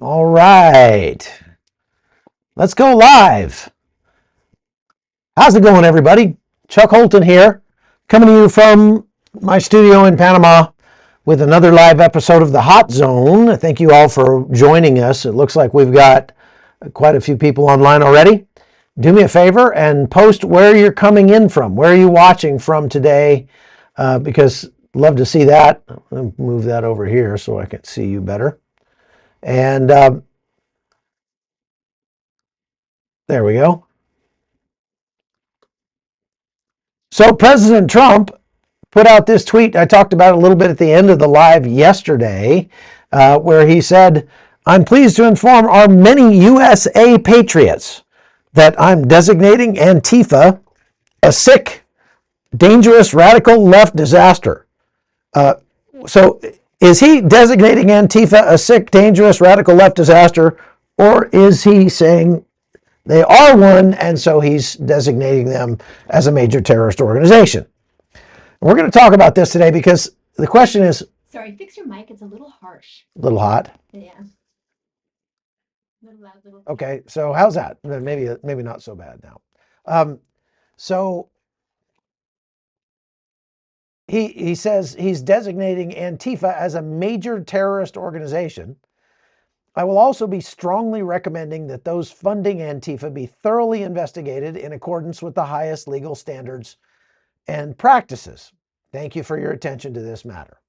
All right, let's go live. How's it going, everybody? Chuck Holton here, coming to you from my studio in Panama with another live episode of the Hot Zone. Thank you all for joining us. It looks like we've got quite a few people online already. Do me a favor and post where you're coming in from. Where are you watching from today? Because love to see that. I'll move that over here so I can see you better. And there we go. So President Trump put out this tweet I talked about a little bit at the end of the live yesterday, where he said, "I'm pleased to inform our many USA patriots that I'm designating Antifa a sick, dangerous, radical left disaster." So is he designating Antifa a sick, dangerous, radical left disaster, or is he saying they are one, and so he's designating them as a major terrorist organization? We're going to talk about this today because the question is... Sorry, fix your mic. It's a little harsh. A little hot? Yeah. Little loud, little... Okay, so how's that? Maybe not so bad now. So he says he's designating Antifa as a major terrorist organization. I will also be strongly recommending that those funding Antifa be thoroughly investigated in accordance with the highest legal standards and practices. Thank you for your attention to this matter.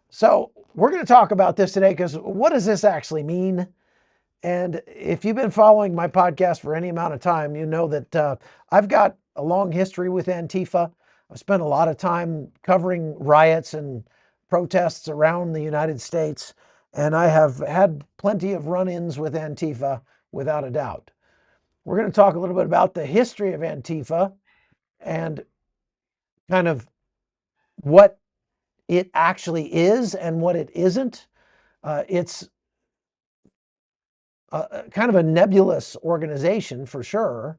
So we're going to talk about this today because what does this actually mean? And if you've been following my podcast for any amount of time, you know that I've got a long history with Antifa. I've spent a lot of time covering riots and protests around the United States, and I have had plenty of run-ins with Antifa without a doubt. We're going to talk a little bit about the history of Antifa and kind of what it actually is and what it isn't. It's kind of a nebulous organization for sure.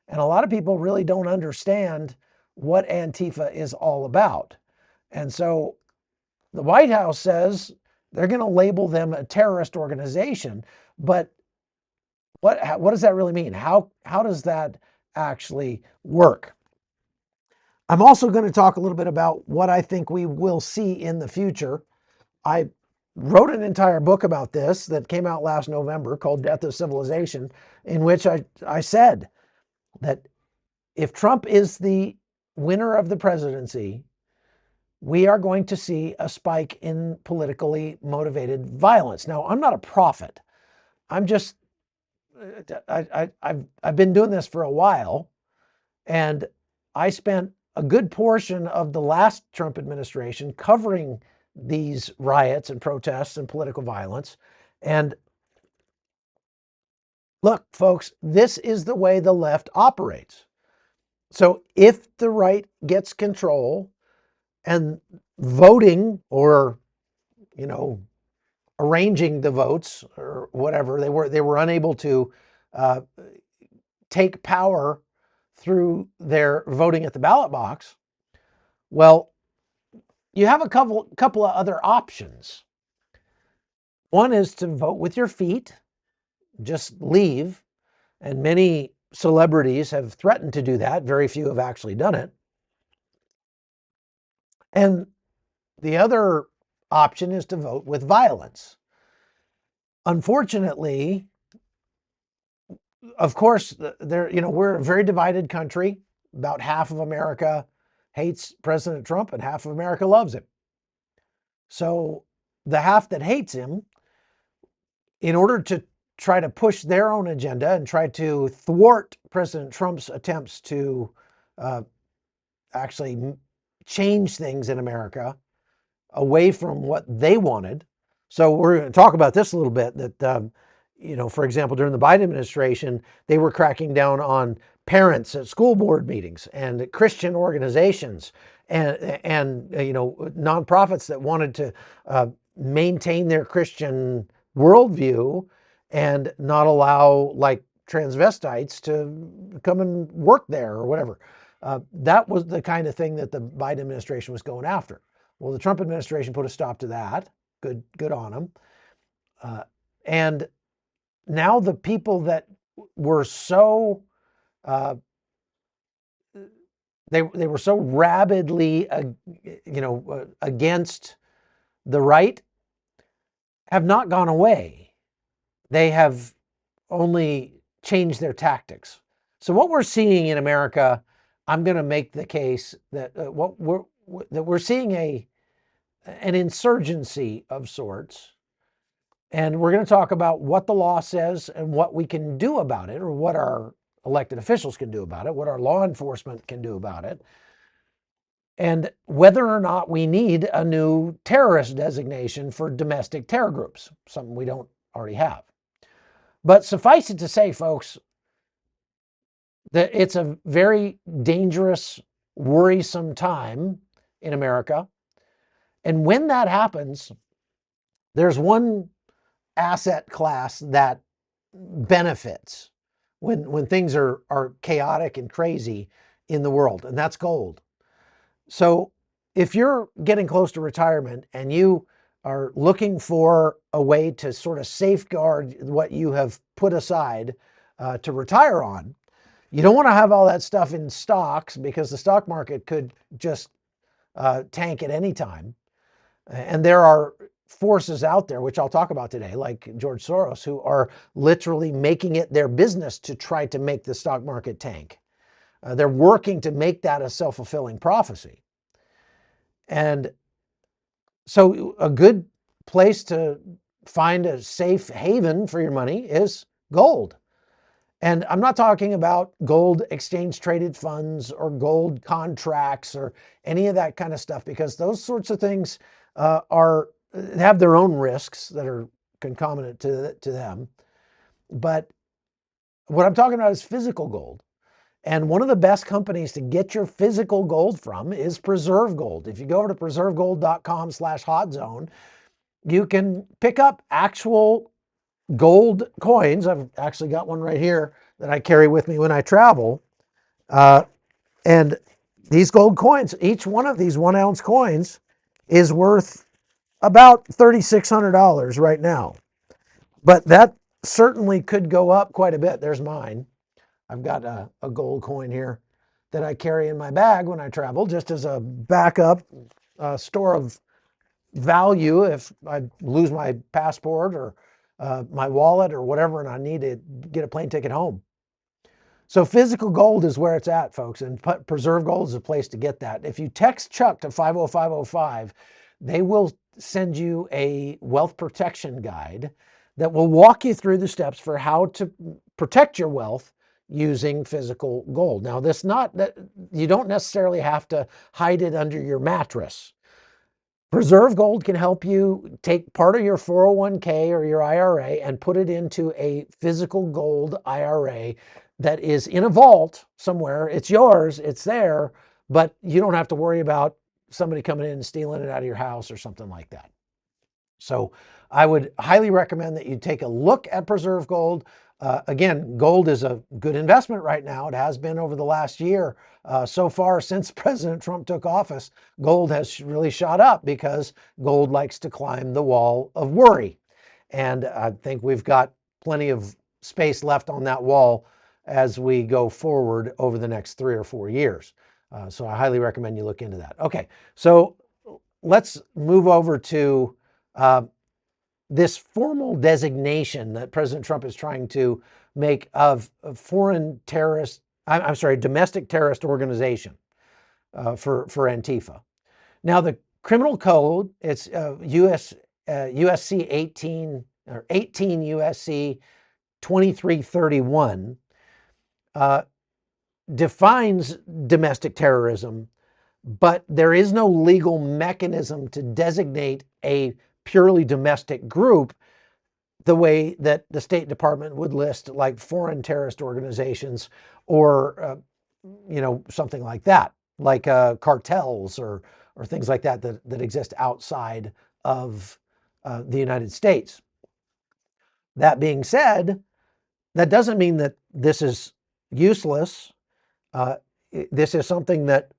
And a lot of people really don't understand what Antifa is all about. And so the White House says they're going to label them a terrorist organization. But what does that really mean? How does that actually work? I'm also going to talk a little bit about what I think we will see in the future. I wrote an entire book about this that came out last November called Death of Civilization, in which I said that if Trump is the winner of the presidency, we are going to see a spike in politically motivated violence. Now, I'm not a prophet. I'm just, I've been doing this for a while, and I spent a good portion of the last Trump administration covering these riots and protests and political violence. And look, folks, this is the way the left operates. So if the right gets control and voting or, arranging the votes or whatever, they were unable to take power through their voting at the ballot box, well, you have a couple of other options. One is to vote with your feet, just leave. And many celebrities have threatened to do that. Very few have actually done it. And the other option is to vote with violence. Unfortunately, of course, we're a very divided country. About half of America hates President Trump and half of America loves him. So the half that hates him, in order to try to push their own agenda and try to thwart President Trump's attempts to actually change things in America away from what they wanted. So we're going to talk about this a little bit, that, for example, during the Biden administration, they were cracking down on parents at school board meetings and Christian organizations and nonprofits that wanted to maintain their Christian worldview and not allow like transvestites to come and work there or whatever. That was the kind of thing that the Biden administration was going after. Well, the Trump administration put a stop to that. Good on them. And now the people that were so they were so rabidly against the right have not gone away. They have only changed their tactics. So what we're seeing in America, I'm going to make the case that we're seeing an insurgency of sorts. And we're going to talk about what the law says and what we can do about it, or what our elected officials can do about it, what our law enforcement can do about it, and whether or not we need a new terrorist designation for domestic terror groups, something we don't already have. But suffice it to say, folks, that it's a very dangerous, worrisome time in America. And when that happens, there's one asset class that benefits when things are chaotic and crazy in the world, and that's gold. So if you're getting close to retirement and you are looking for a way to sort of safeguard what you have put aside to retire on, you don't want to have all that stuff in stocks, because the stock market could just tank at any time. And there are forces out there, which I'll talk about today, like George Soros, who are literally making it their business to try to make the stock market tank. They're working to make that a self-fulfilling prophecy. And so a good place to find a safe haven for your money is gold. And I'm not talking about gold exchange traded funds or gold contracts or any of that kind of stuff, because those sorts of things have their own risks that are concomitant to them. But what I'm talking about is physical gold. And one of the best companies to get your physical gold from is Preserve Gold. If you go over to preservegold.com/hotzone, you can pick up actual gold coins. I've actually got one right here that I carry with me when I travel. And these gold coins, each one of these 1 ounce coins is worth about $3,600 right now. But that certainly could go up quite a bit. There's mine. I've got a gold coin here that I carry in my bag when I travel, just as a backup store of value if I lose my passport or my wallet or whatever, and I need to get a plane ticket home. So physical gold is where it's at, folks, and Preserve Gold is a place to get that. If you text Chuck to 50505, they will send you a wealth protection guide that will walk you through the steps for how to protect your wealth using physical gold. Now, this not that you don't necessarily have to hide it under your mattress. Preserve Gold can help you take part of your 401k or your IRA and put it into a physical gold IRA that is in a vault somewhere. It's yours, it's there, but you don't have to worry about somebody coming in and stealing it out of your house or something like that. So I would highly recommend that you take a look at Preserve Gold. Again, gold is a good investment right now. It has been over the last year. So far, since President Trump took office, gold has really shot up because gold likes to climb the wall of worry. And I think we've got plenty of space left on that wall as we go forward over the next 3 or 4 years. So I highly recommend you look into that. Okay, so let's move over to this formal designation that President Trump is trying to make of foreign terrorist, I'm sorry, domestic terrorist organization for Antifa. Now, the criminal code, it's USC 18 or 18 USC 2331, defines domestic terrorism, but there is no legal mechanism to designate a purely domestic group the way that the State Department would list like foreign terrorist organizations or something like that, like cartels or things like that exist outside of the United States. That being said, that doesn't mean that this is useless. This is something that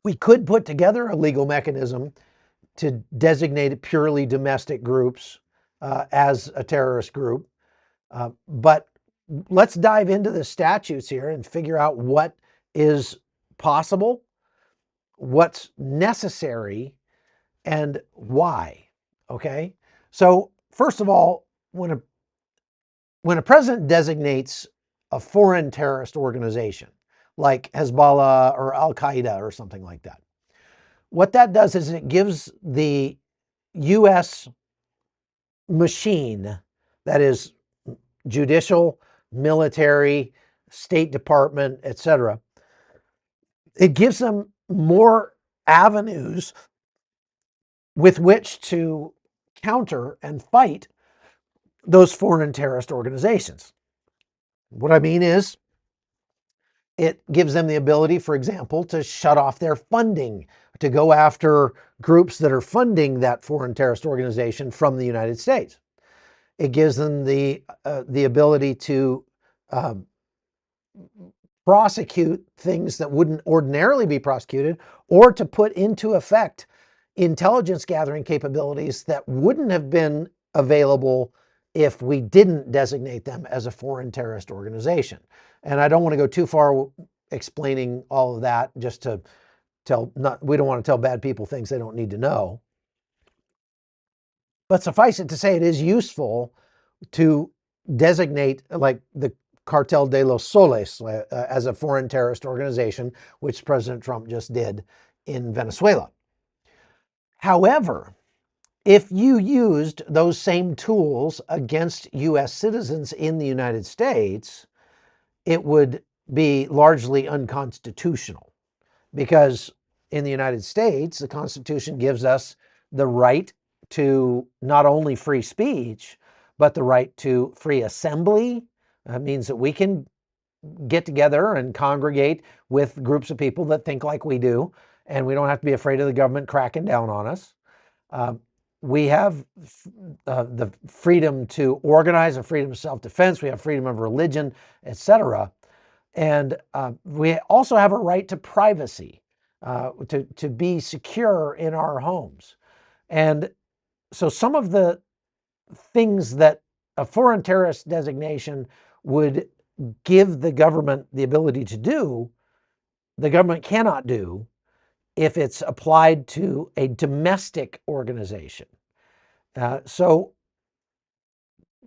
we could put together a legal mechanism to designate purely domestic groups as a terrorist group. But let's dive into the statutes here and figure out what is possible, what's necessary, and why. Okay? So, first of all, when a president designates a foreign terrorist organization like Hezbollah or Al Qaeda or something like that, what that does is it gives the U.S. machine, that is judicial, military, State Department, etc., it gives them more avenues with which to counter and fight those foreign terrorist organizations. What I mean is, it gives them the ability, for example, to shut off their funding, to go after groups that are funding that foreign terrorist organization from the United States. It gives them the ability to prosecute things that wouldn't ordinarily be prosecuted, or to put into effect intelligence gathering capabilities that wouldn't have been available if we didn't designate them as a foreign terrorist organization. And I don't want to go too far explaining all of that, just to we don't want to tell bad people things they don't need to know. But suffice it to say, it is useful to designate, like the Cartel de los Soles as a foreign terrorist organization, which President Trump just did in Venezuela. However, if you used those same tools against U.S. citizens in the United States, it would be largely unconstitutional, because in the United States, the Constitution gives us the right to not only free speech, but the right to free assembly. That means that we can get together and congregate with groups of people that think like we do, and we don't have to be afraid of the government cracking down on us. We have the freedom to organize, a freedom of self-defense. We have freedom of religion, etc. And we also have a right to privacy, to be secure in our homes. And so some of the things that a foreign terrorist designation would give the government the ability to do, the government cannot do if it's applied to a domestic organization. So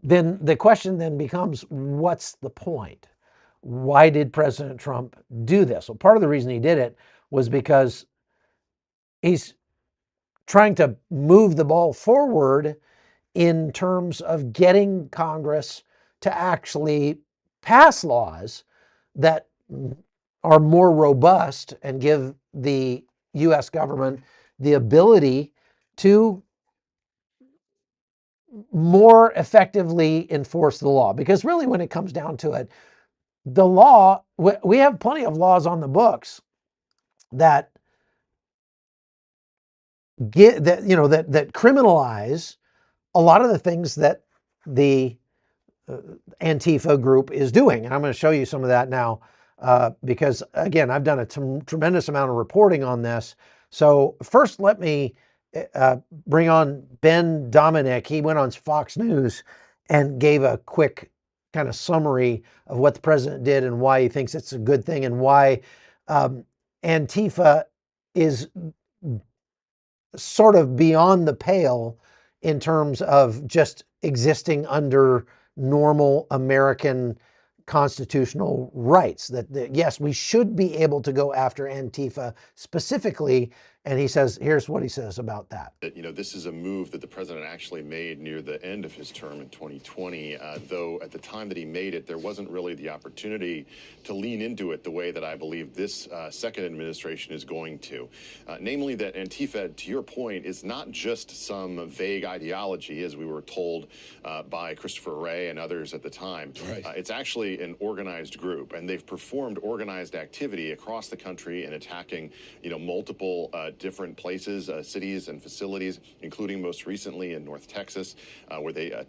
then the question then becomes, what's the point? Why did President Trump do this? Well, part of the reason he did it was because he's trying to move the ball forward in terms of getting Congress to actually pass laws that are more robust and give the U.S. government the ability to more effectively enforce the law. Because really, when it comes down to it, the law, we have plenty of laws on the books that that criminalize a lot of the things that the Antifa group is doing. And I'm going to show you some of that now, because again, I've done a tremendous amount of reporting on this. So first, let me bring on Ben Dominic. He went on Fox News and gave a quick kind of summary of what the president did and why he thinks it's a good thing, and why Antifa is sort of beyond the pale in terms of just existing under normal American constitutional rights. That yes, we should be able to go after Antifa specifically. And he says, here's what he says about that. This is a move that the president actually made near the end of his term in 2020, though at the time that he made it, there wasn't really the opportunity to lean into it the way that I believe this second administration is going to. Namely that Antifa, to your point, is not just some vague ideology, as we were told by Christopher Wray and others at the time. Right. It's actually an organized group, and they've performed organized activity across the country in attacking, multiple different places, cities and facilities, including most recently in North Texas,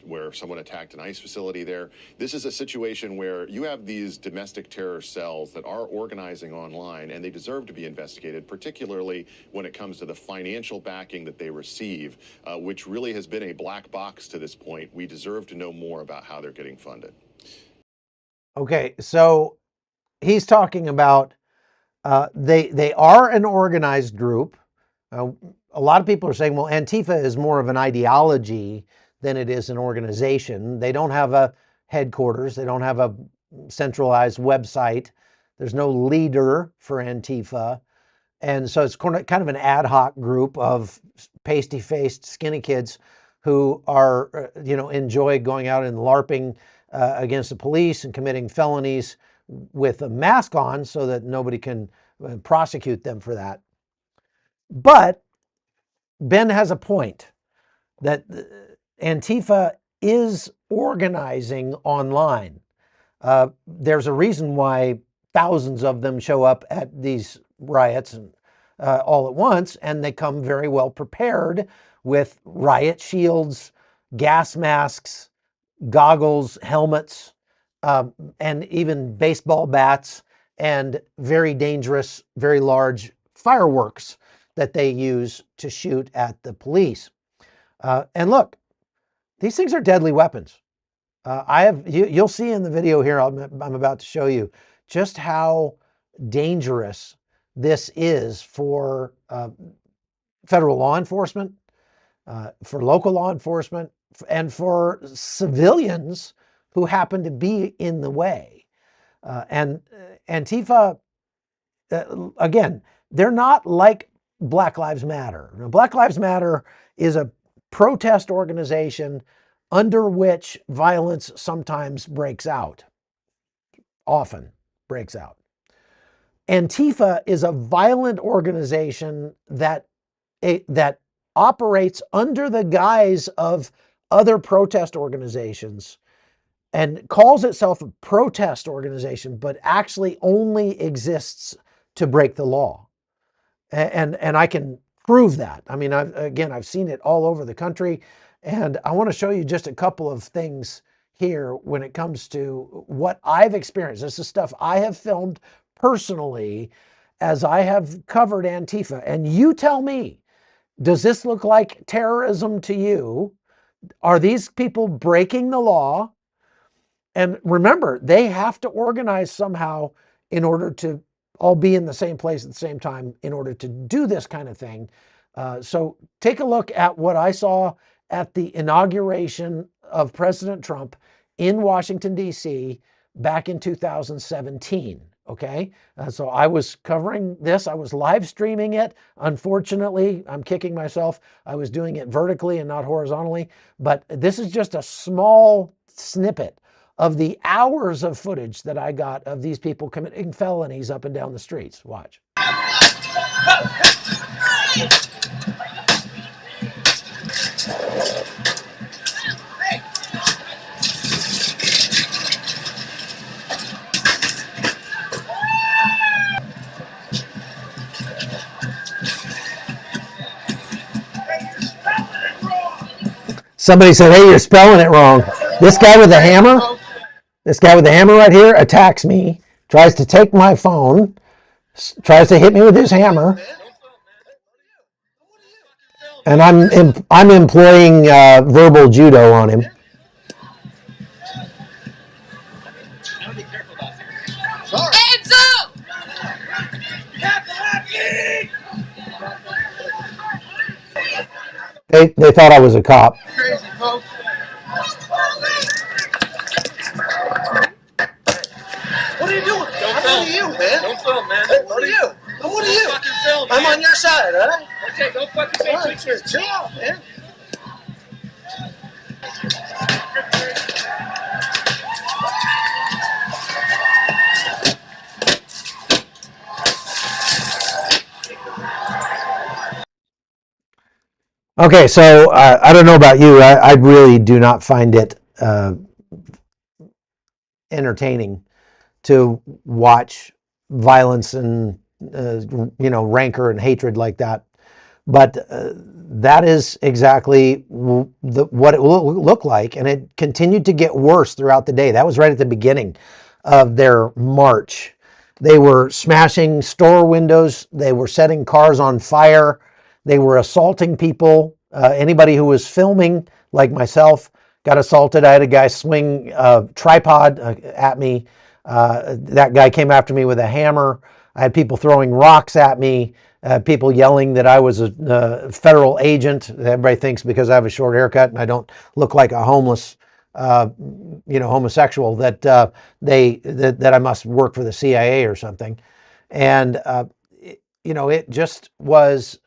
where someone attacked an ICE facility there. This is a situation where you have these domestic terror cells that are organizing online, and they deserve to be investigated, particularly when it comes to the financial backing that they receive, which really has been a black box to this point. We deserve to know more about how they're getting funded. Okay, so he's talking about they are an organized group. A lot of people are saying, well, Antifa is more of an ideology than it is an organization. They don't have a headquarters. They don't have a centralized website. There's no leader for Antifa. And so it's kind of an ad hoc group of pasty-faced, skinny kids who are, enjoy going out and LARPing against the police and committing felonies with a mask on so that nobody can prosecute them for that. But Ben has a point that Antifa is organizing online. There's a reason why thousands of them show up at these riots and all at once, and they come very well prepared with riot shields, gas masks, goggles, helmets, and even baseball bats, and very dangerous, very large fireworks that they use to shoot at the police. And look, these things are deadly weapons. You'll see in the video here I'm about to show you just how dangerous this is for federal law enforcement, for local law enforcement, and for civilians who happen to be in the way. And Antifa, again, they're not like Black Lives Matter. Now, Black Lives Matter is a protest organization under which violence sometimes breaks out, often breaks out. Antifa is a violent organization that operates under the guise of other protest organizations and calls itself a protest organization, but actually only exists to break the law. And I can prove that. I mean, I've seen it all over the country, and I want to show you just a couple of things here when it comes to what I've experienced. This is stuff I have filmed personally as I have covered Antifa. And you tell me, does this look like terrorism to you? Are these people breaking the law? And remember, they have to organize somehow in order to all be in the same place at the same time in order to do this kind of thing. So take a look at what I saw at the inauguration of President Trump in Washington, D.C. back in 2017. Okay, so I was covering this. I was live streaming it. Unfortunately, I'm kicking myself. I was doing it vertically and not horizontally. But this is just a small snippet of the hours of footage that I got of these people committing felonies up and down the streets. Watch. Somebody said, hey, you're spelling it wrong. This guy with the hammer right here attacks me, tries to take my phone, tries to hit me with his hammer. And I'm employing verbal judo on him. Hands up! They thought I was a cop. Crazy, folks. What are you doing? I'm on to you, man. Don't film, man. Hey, what are you? What are you? Fucking film, man. I'm on your side, all right? Okay, don't fucking take pictures. Chill out, man. Okay, so I don't know about you. I really do not find it entertaining to watch violence and rancor and hatred like that But that is exactly what it looked like, and it continued to get worse throughout the day. That was right at the beginning of their march. They were smashing store windows. They were setting cars on fire. They were assaulting people. Anybody who was filming, like myself, got assaulted. I had a guy swing a tripod at me. That guy came after me with a hammer. I had people throwing rocks at me. People yelling that I was a federal agent. Everybody thinks because I have a short haircut and I don't look like a homeless, homosexual that that I must work for the CIA or something. And it just was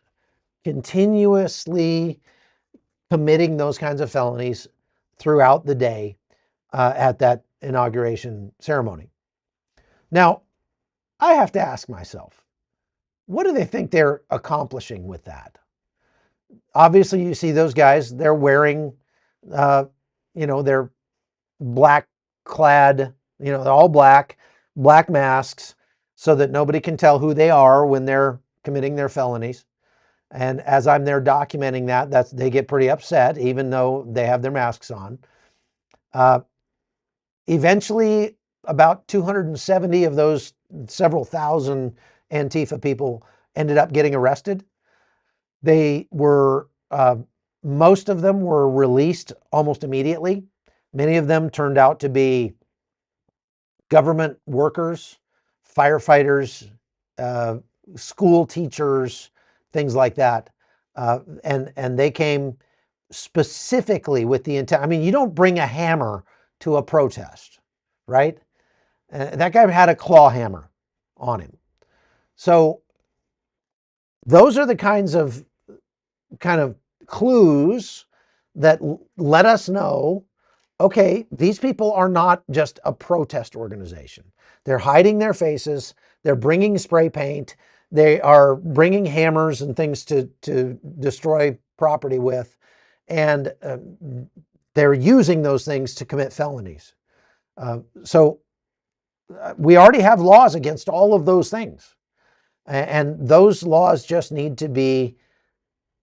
continuously committing those kinds of felonies throughout the day at that inauguration ceremony. Now, I have to ask myself, what do they think they're accomplishing with that? Obviously, you see those guys, they're wearing, their black clad, they're all black masks so that nobody can tell who they are when they're committing their felonies. And as I'm there documenting that, they get pretty upset, even though they have their masks on. Eventually, about 270 of those several thousand Antifa people ended up getting arrested. They were, most of them were released almost immediately. Many of them turned out to be government workers, firefighters, school teachers, things like that. And they came specifically with the intent. I mean, you don't bring a hammer to a protest, right? That guy had a claw hammer on him. So those are the kind of clues that let us know, okay, these people are not just a protest organization. They're hiding their faces. They're bringing spray paint. They are bringing hammers and things to destroy property with. And they're using those things to commit felonies. So we already have laws against all of those things. And those laws just need to be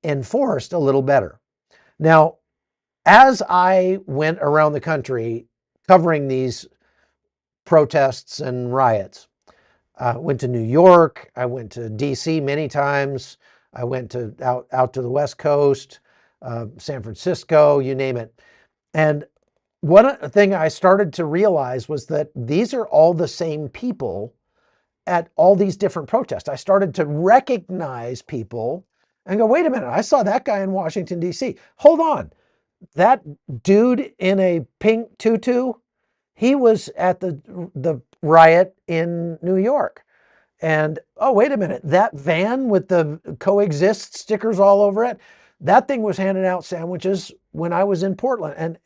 enforced a little better. Now, as I went around the country covering these protests and riots, I went to New York, I went to DC many times, I went to out to the West Coast, San Francisco, you name it. And one thing I started to realize was that these are all the same people at all these different protests. I started to recognize people and go, wait a minute, I saw that guy in Washington, D.C. Hold on. That dude in a pink tutu, he was at the riot in New York. And, oh, wait a minute, that van with the coexist stickers all over it, that thing was handing out sandwiches when I was in Portland. And,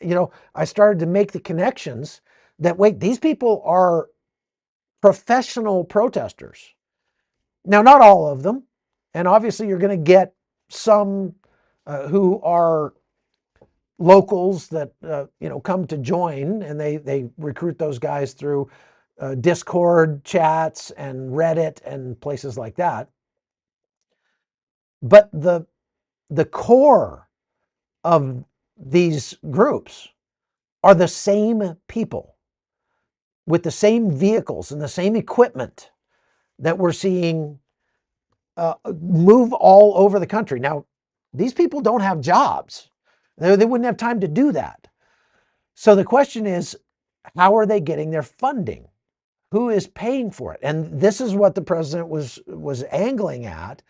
I started to make the connections that, wait, these people are professional protesters. Now, not all of them. And obviously you're going to get some who are locals that, come to join, and they recruit those guys through Discord chats and Reddit and places like that. But the core of these groups are the same people with the same vehicles and the same equipment that we're seeing move all over the country. Now, these people don't have jobs. They wouldn't have time to do that. So the question is, how are they getting their funding? Who is paying for it? And this is what the president was angling at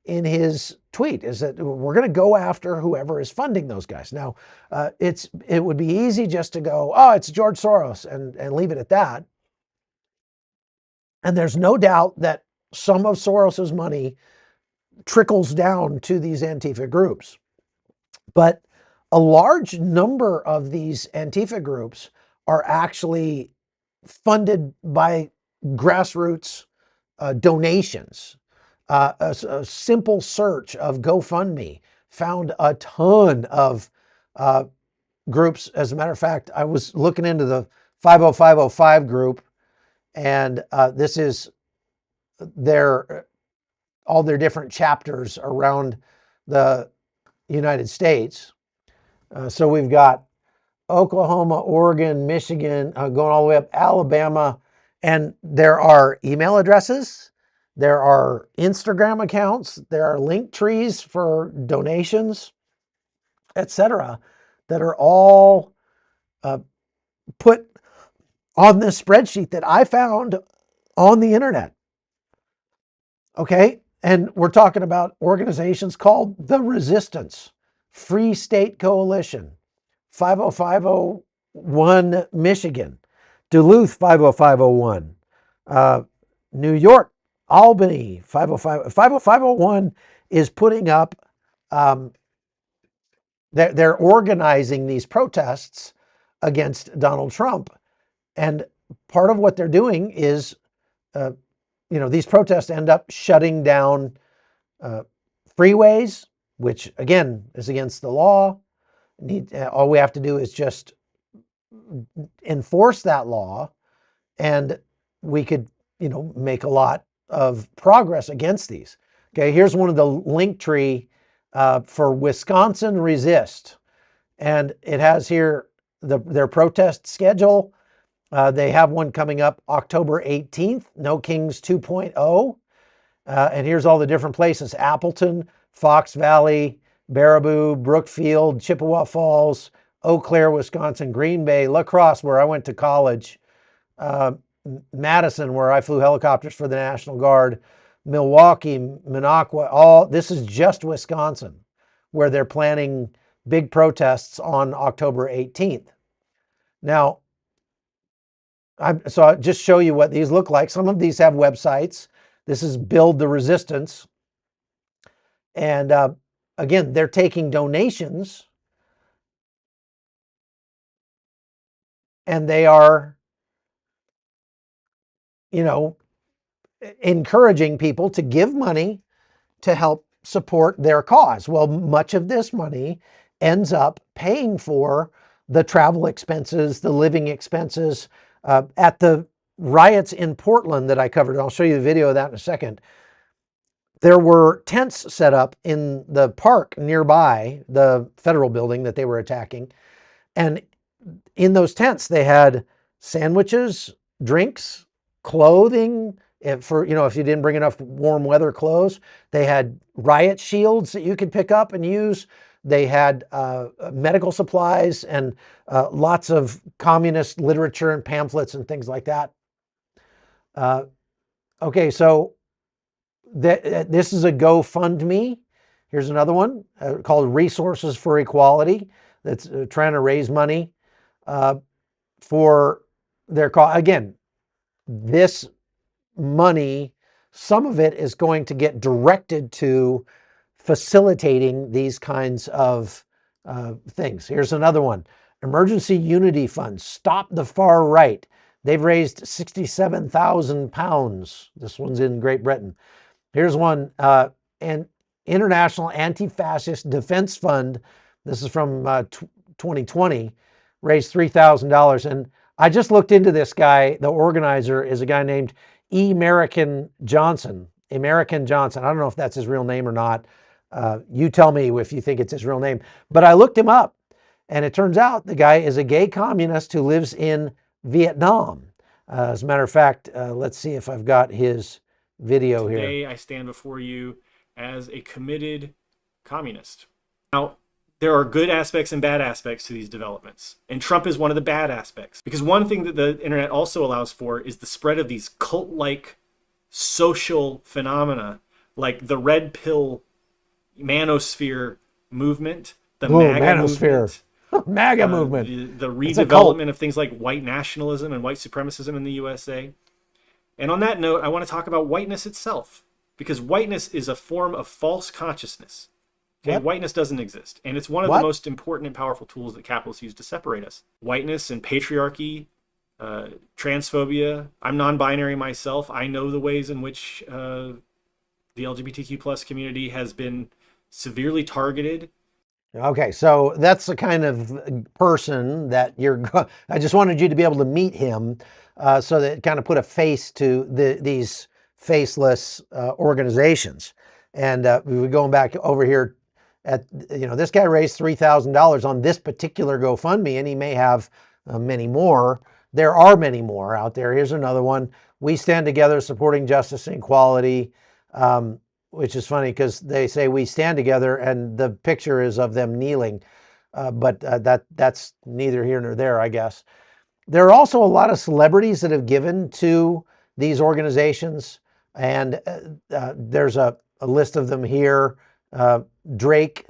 in his tweet, is that we're going to go after whoever is funding those guys. Now, it would be easy just to go, oh, it's George Soros, and leave it at that. And there's no doubt that some of Soros's money trickles down to these Antifa groups. But a large number of these Antifa groups are actually funded by grassroots donations. A simple search of GoFundMe found a ton of groups. As a matter of fact, I was looking into the 50505 group, and this is all their different chapters around the United States. So we've got Oklahoma, Oregon, Michigan, going all the way up, Alabama, and there are email addresses, there are Instagram accounts, there are link trees for donations, etc., that are all put on this spreadsheet that I found on the internet. Okay, and we're talking about organizations called the Resistance, Free State Coalition, 50501 Michigan, Duluth 50501, New York, Albany 50501 is putting up, they're organizing these protests against Donald Trump. And part of what they're doing is, these protests end up shutting down freeways, which again is against the law. All we have to do is just enforce that law, and we could, make a lot of progress against these. Okay, here's one of the link tree for Wisconsin Resist, and it has here their protest schedule. They have one coming up October 18th, No Kings 2.0. And here's all the different places: Appleton, Fox Valley, Baraboo, Brookfield, Chippewa Falls, Eau Claire, Wisconsin, Green Bay, La Crosse, where I went to college, Madison, where I flew helicopters for the National Guard, Milwaukee, Minocqua, this is just Wisconsin, where they're planning big protests on October 18th. Now, so I'll just show you what these look like. Some of these have websites. This is Build the Resistance. And again, they're taking donations, and they are, encouraging people to give money to help support their cause. Well, much of this money ends up paying for the travel expenses, the living expenses. At the riots in Portland that I covered, I'll show you the video of that in a second, there were tents set up in the park nearby the federal building that they were attacking. And in those tents, they had sandwiches, drinks, clothing, if you didn't bring enough warm weather clothes. They had riot shields that you could pick up and use. They had medical supplies and lots of communist literature and pamphlets and things like that. Okay, so this is a GoFundMe. Here's another one called Resources for Equality that's trying to raise money for their cause. Again, this money, some of it is going to get directed to facilitating these kinds of things. Here's another one. Emergency Unity Fund, Stop the Far Right. They've raised 67,000 pounds. This one's in Great Britain. Here's one, an International Anti-Fascist Defense Fund. This is from 2020, raised $3,000. And I just looked into this guy. The organizer is a guy named American Johnson. American Johnson. I don't know if that's his real name or not. You tell me if you think it's his real name. But I looked him up, and it turns out the guy is a gay communist who lives in Vietnam. As a matter of fact, let's see if I've got his video here. Today I stand before you as a committed communist. Now, there are good aspects and bad aspects to these developments, and Trump is one of the bad aspects, because one thing that the internet also allows for is the spread of these cult-like social phenomena, like the red pill manosphere movement, the MAGA movement, MAGA movement, the redevelopment of things like white nationalism and white supremacism in the USA. And on that note, I want to talk about whiteness itself, because whiteness is a form of false consciousness. Okay, whiteness doesn't exist, and it's one of the most important and powerful tools that capitalists use to separate us. Whiteness and patriarchy, transphobia. I'm non-binary myself. I know the ways in which the LGBTQ plus community has been severely targeted. Okay, so that's the kind of person that I just wanted you to be able to meet him, so that it kind of put a face to these faceless organizations. And we were going back over here This guy raised $3,000 on this particular GoFundMe, and he may have many more. There are many more out there. Here's another one. We stand together supporting justice and equality, which is funny because they say we stand together and the picture is of them kneeling. But that's neither here nor there, I guess. There are also a lot of celebrities that have given to these organizations, and there's a list of them here. Drake,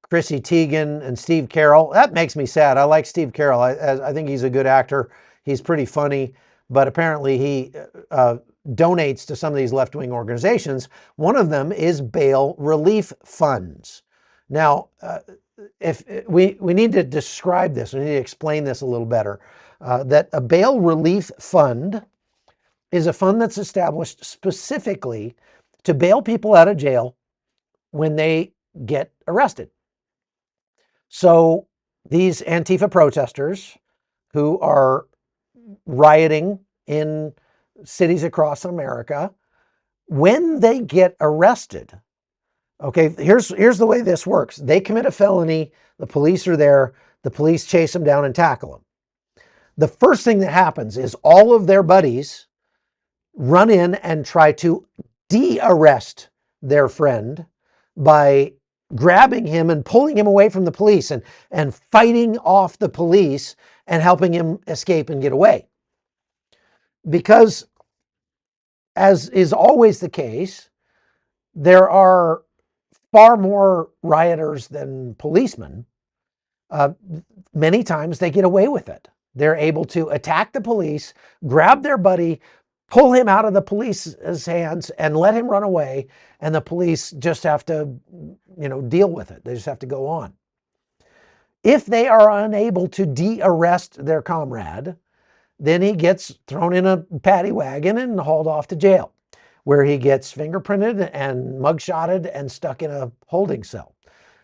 Chrissy Teigen, and Steve Carell. That makes me sad. I like Steve Carell. I think he's a good actor. He's pretty funny, but apparently he donates to some of these left-wing organizations. One of them is bail relief funds. Now, if we need to describe this, we need to explain this a little better. That a bail relief fund is a fund that's established specifically to bail people out of jail when they get arrested. So these Antifa protesters who are rioting in cities across America, when they get arrested, okay, here's the way this works. They commit a felony, the police are there, the police chase them down and tackle them. The first thing that happens is all of their buddies run in and try to de-arrest their friend by grabbing him and pulling him away from the police and fighting off the police and helping him escape and get away. Because, as is always the case, there are far more rioters than policemen. Many times they get away with it. They're able to attack the police, grab their buddy, pull him out of the police's hands and let him run away. And the police just have to, deal with it. They just have to go on. If they are unable to de-arrest their comrade, then he gets thrown in a paddy wagon and hauled off to jail, where he gets fingerprinted and mugshotted and stuck in a holding cell.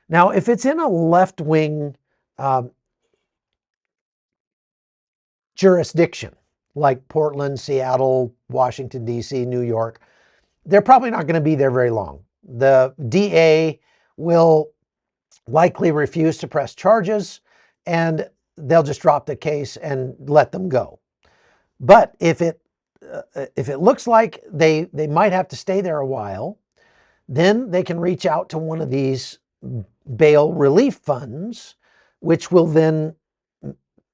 Now, if it's in a left-wing jurisdiction, like Portland, Seattle, Washington, D.C., New York, they're probably not going to be there very long. The DA will likely refuse to press charges, and they'll just drop the case and let them go. But if it looks like they might have to stay there a while, then they can reach out to one of these bail relief funds, which will then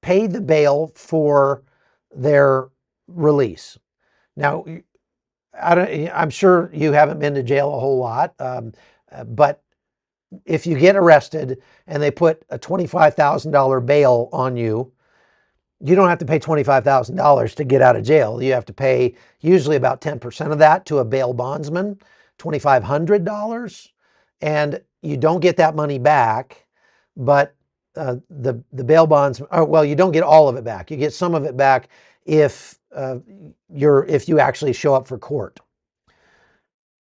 pay the bail for their release. Now, I'm sure you haven't been to jail a whole lot, but if you get arrested and they put a $25,000 bail on you, you don't have to pay $25,000 to get out of jail. You have to pay usually about 10% of that to a bail bondsman, $2,500, and you don't get that money back, but the bail bonds, well, you don't get all of it back. You get some of it back if you actually show up for court.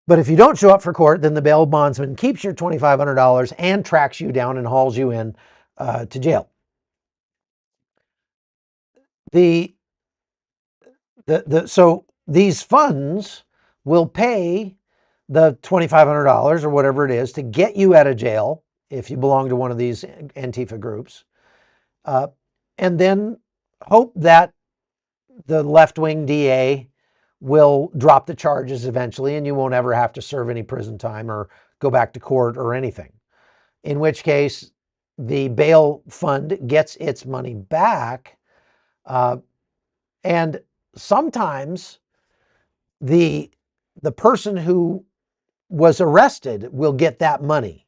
But if you don't show up for court, then the bail bondsman keeps your $2,500 and tracks you down and hauls you in to jail. So these funds will pay the $2,500 or whatever it is to get you out of jail if you belong to one of these Antifa groups, and then hope that the left-wing DA will drop the charges eventually and you won't ever have to serve any prison time or go back to court or anything. In which case, the bail fund gets its money back, and sometimes the person who was arrested will get that money.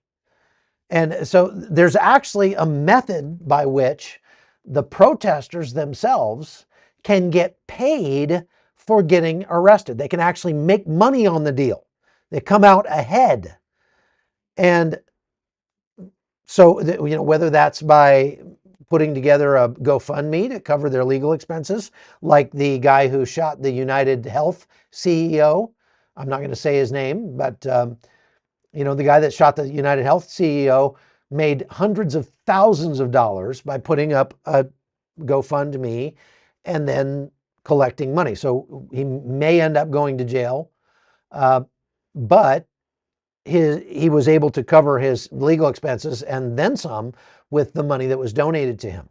And so there's actually a method by which the protesters themselves can get paid for getting arrested. They can actually make money on the deal. They come out ahead. And so, whether that's by putting together a GoFundMe to cover their legal expenses, like the guy who shot the United Health CEO. I'm not going to say his name, but the guy that shot the United Health CEO made hundreds of thousands of dollars by putting up a GoFundMe and then collecting money. So he may end up going to jail, but he was able to cover his legal expenses and then some with the money that was donated to him.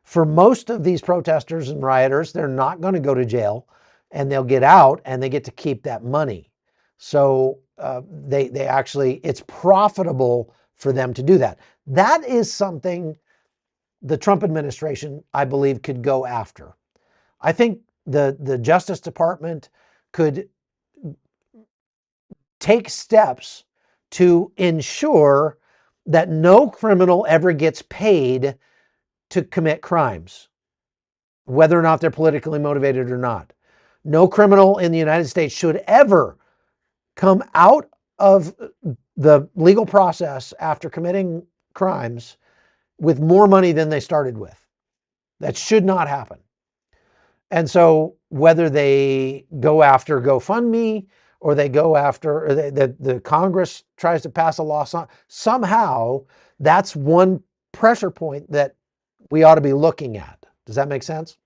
For most of these protesters and rioters, they're not going to go to jail, and they'll get out and they get to keep that money. So they actually, it's profitable for them to do that. That is something the Trump administration, I believe, could go after. I think the Justice Department could take steps to ensure that no criminal ever gets paid to commit crimes, whether or not they're politically motivated or not. No criminal in the United States should ever come out of the legal process after committing crimes with more money than they started with. That should not happen. And so whether they go after GoFundMe or they go after, or the Congress tries to pass a law, somehow that's one pressure point that we ought to be looking at. Does that make sense?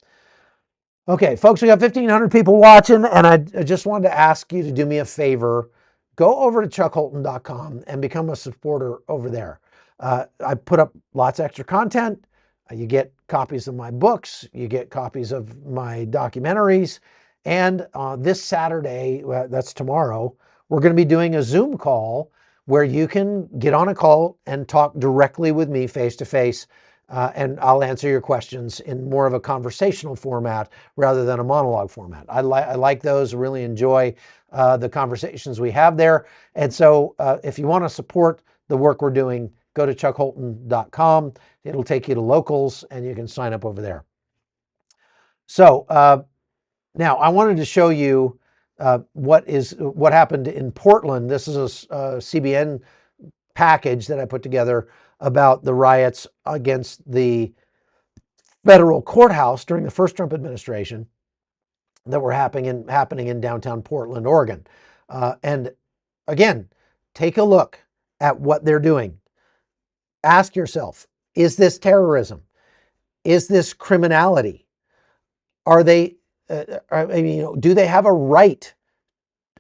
Okay, folks, we got 1,500 people watching, and I just wanted to ask you to do me a favor. Go over to chuckholton.com and become a supporter over there. I put up lots of extra content. You get copies of my books. You get copies of my documentaries. And this Saturday, that's tomorrow, we're going to be doing a Zoom call where you can get on a call and talk directly with me face to face. And I'll answer your questions in more of a conversational format rather than a monologue format. I like those, really enjoy the conversations we have there. And so if you want to support the work we're doing, go to chuckholton.com. It'll take you to locals and you can sign up over there. So now I wanted to show you what happened in Portland. This is a CBN package that I put together about the riots against the federal courthouse during the first Trump administration that were happening in downtown Portland, Oregon. And again, take a look at what they're doing. Ask yourself, is this terrorism? Is this criminality? Are they, do they have a right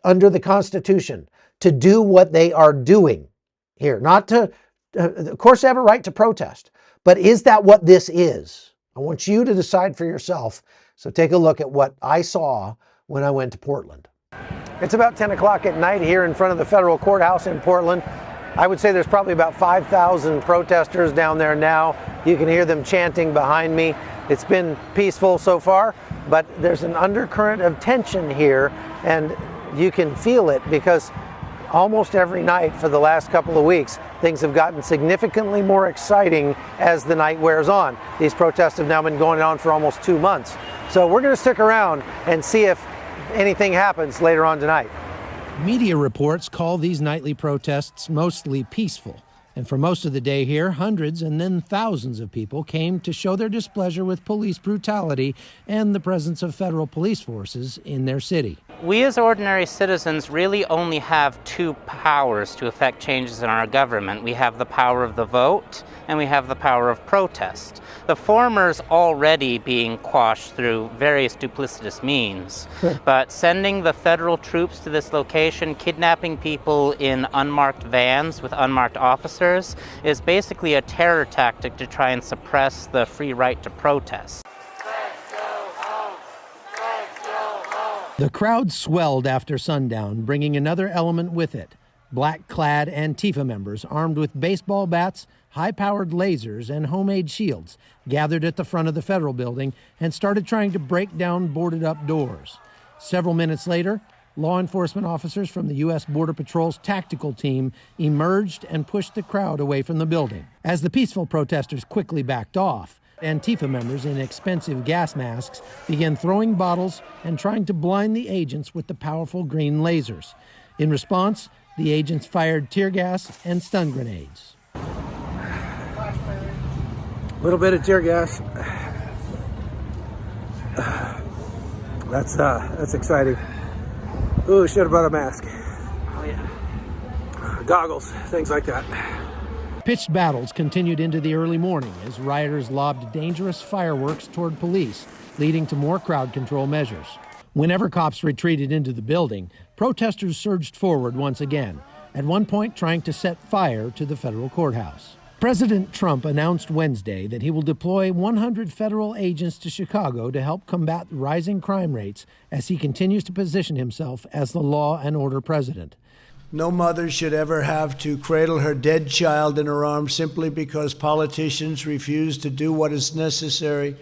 under the Constitution to do what they are doing here? Not to, of course, they have a right to protest, but is that what this is? I want you to decide for yourself. So take a look at what I saw when I went to Portland. It's about 10 o'clock at night here in front of the federal courthouse in Portland. I would say there's probably about 5,000 protesters down there now. You can hear them chanting behind me. It's been peaceful so far, but there's an undercurrent of tension here, and you can feel it because almost every night for the last couple of weeks, things have gotten significantly more exciting as the night wears on. These protests have now been going on for almost 2 months. So we're going to stick around and see if anything happens later on tonight. Media reports call these nightly protests mostly peaceful. And for most of the day here, hundreds and then thousands of people came to show their displeasure with police brutality and the presence of federal police forces in their city. We as ordinary citizens really only have two powers to affect changes in our government. We have the power of the vote and we have the power of protest. The former's already being quashed through various duplicitous means, but sending the federal troops to this location, kidnapping people in unmarked vans with unmarked officers, is basically a terror tactic to try and suppress the free right to protest. The crowd swelled after sundown, bringing another element with it. Black-clad Antifa members armed with baseball bats, high-powered lasers, and homemade shields gathered at the front of the federal building and started trying to break down boarded-up doors. Several minutes later, law enforcement officers from the U.S. Border Patrol's tactical team emerged and pushed the crowd away from the building. As the peaceful protesters quickly backed off, Antifa members in expensive gas masks began throwing bottles and trying to blind the agents with the powerful green lasers. In response, the agents fired tear gas and stun grenades. A little bit of tear gas. That's exciting. Ooh, should have brought a mask. Oh yeah. Goggles, things like that. Pitched battles continued into the early morning as rioters lobbed dangerous fireworks toward police, leading to more crowd control measures. Whenever cops retreated into the building, protesters surged forward once again. at one point trying to set fire to the federal courthouse. President Trump announced Wednesday that he will deploy 100 federal agents to Chicago to help combat rising crime rates as he continues to position himself as the law and order president. No mother should ever have to cradle her dead child in her arms simply because politicians refuse to do what is necessary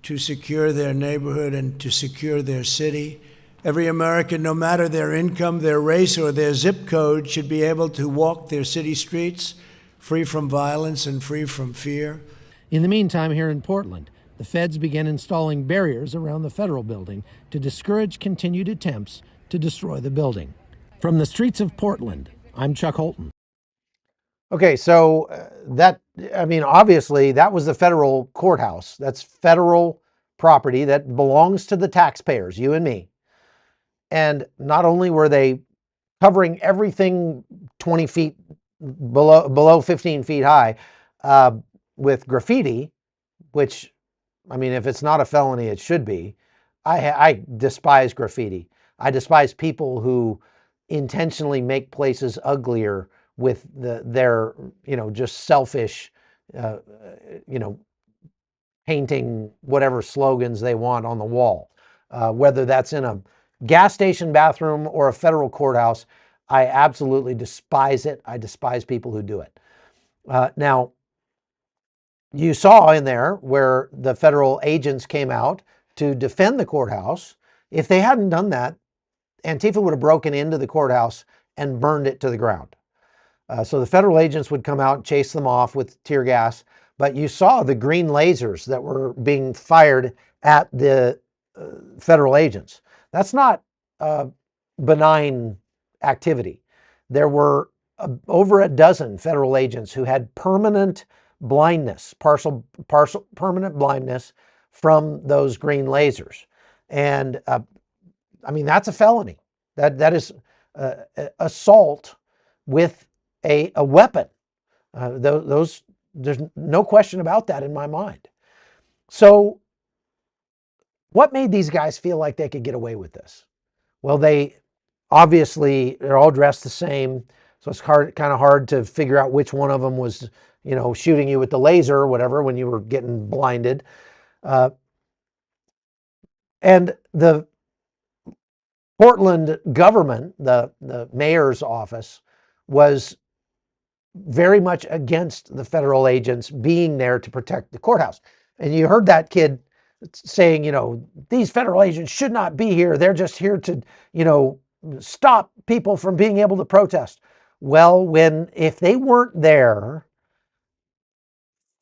to secure their neighborhood and to secure their city. Every American, no matter their income, their race, or their zip code, should be able to walk their city streets free from violence and free from fear. In the meantime, here in Portland, the feds began installing barriers around the federal building to discourage continued attempts to destroy the building. From the streets of Portland, I'm Chuck Holton. Okay, so obviously that was the federal courthouse. That's federal property that belongs to the taxpayers, you and me. And not only were they covering everything 20 feet below 15 feet high with graffiti, which, if it's not a felony, it should be. I despise graffiti. I despise people who intentionally make places uglier with their just selfish, painting whatever slogans they want on the wall, whether that's in a gas station bathroom or a federal courthouse. I absolutely despise it. I despise people who do it. Now, you saw in there where the federal agents came out to defend the courthouse. If they hadn't done that, Antifa would have broken into the courthouse and burned it to the ground. So the federal agents would come out and chase them off with tear gas. But you saw the green lasers that were being fired at the federal agents. That's not benign activity. There were over a dozen federal agents who had permanent blindness, partial permanent blindness from those green lasers. And that's a felony. That is assault with a weapon. There's no question about that in my mind. So what made these guys feel like they could get away with this? Well, they're all dressed the same. So it's kind of hard to figure out which one of them was, shooting you with the laser or whatever when you were getting blinded. And the Portland government, the mayor's office, was very much against the federal agents being there to protect the courthouse. And you heard that kid saying, these federal agents should not be here. They're just here to, stop people from being able to protest. Well, if they weren't there,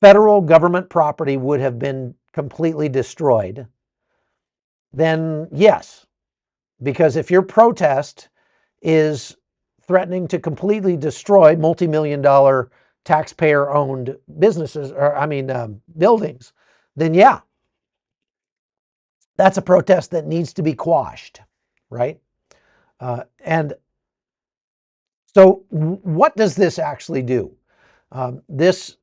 federal government property would have been completely destroyed. Then yes, because if your protest is threatening to completely destroy multi-million-dollar taxpayer-owned businesses, buildings, then yeah, that's a protest that needs to be quashed, right? And so what does this actually do? This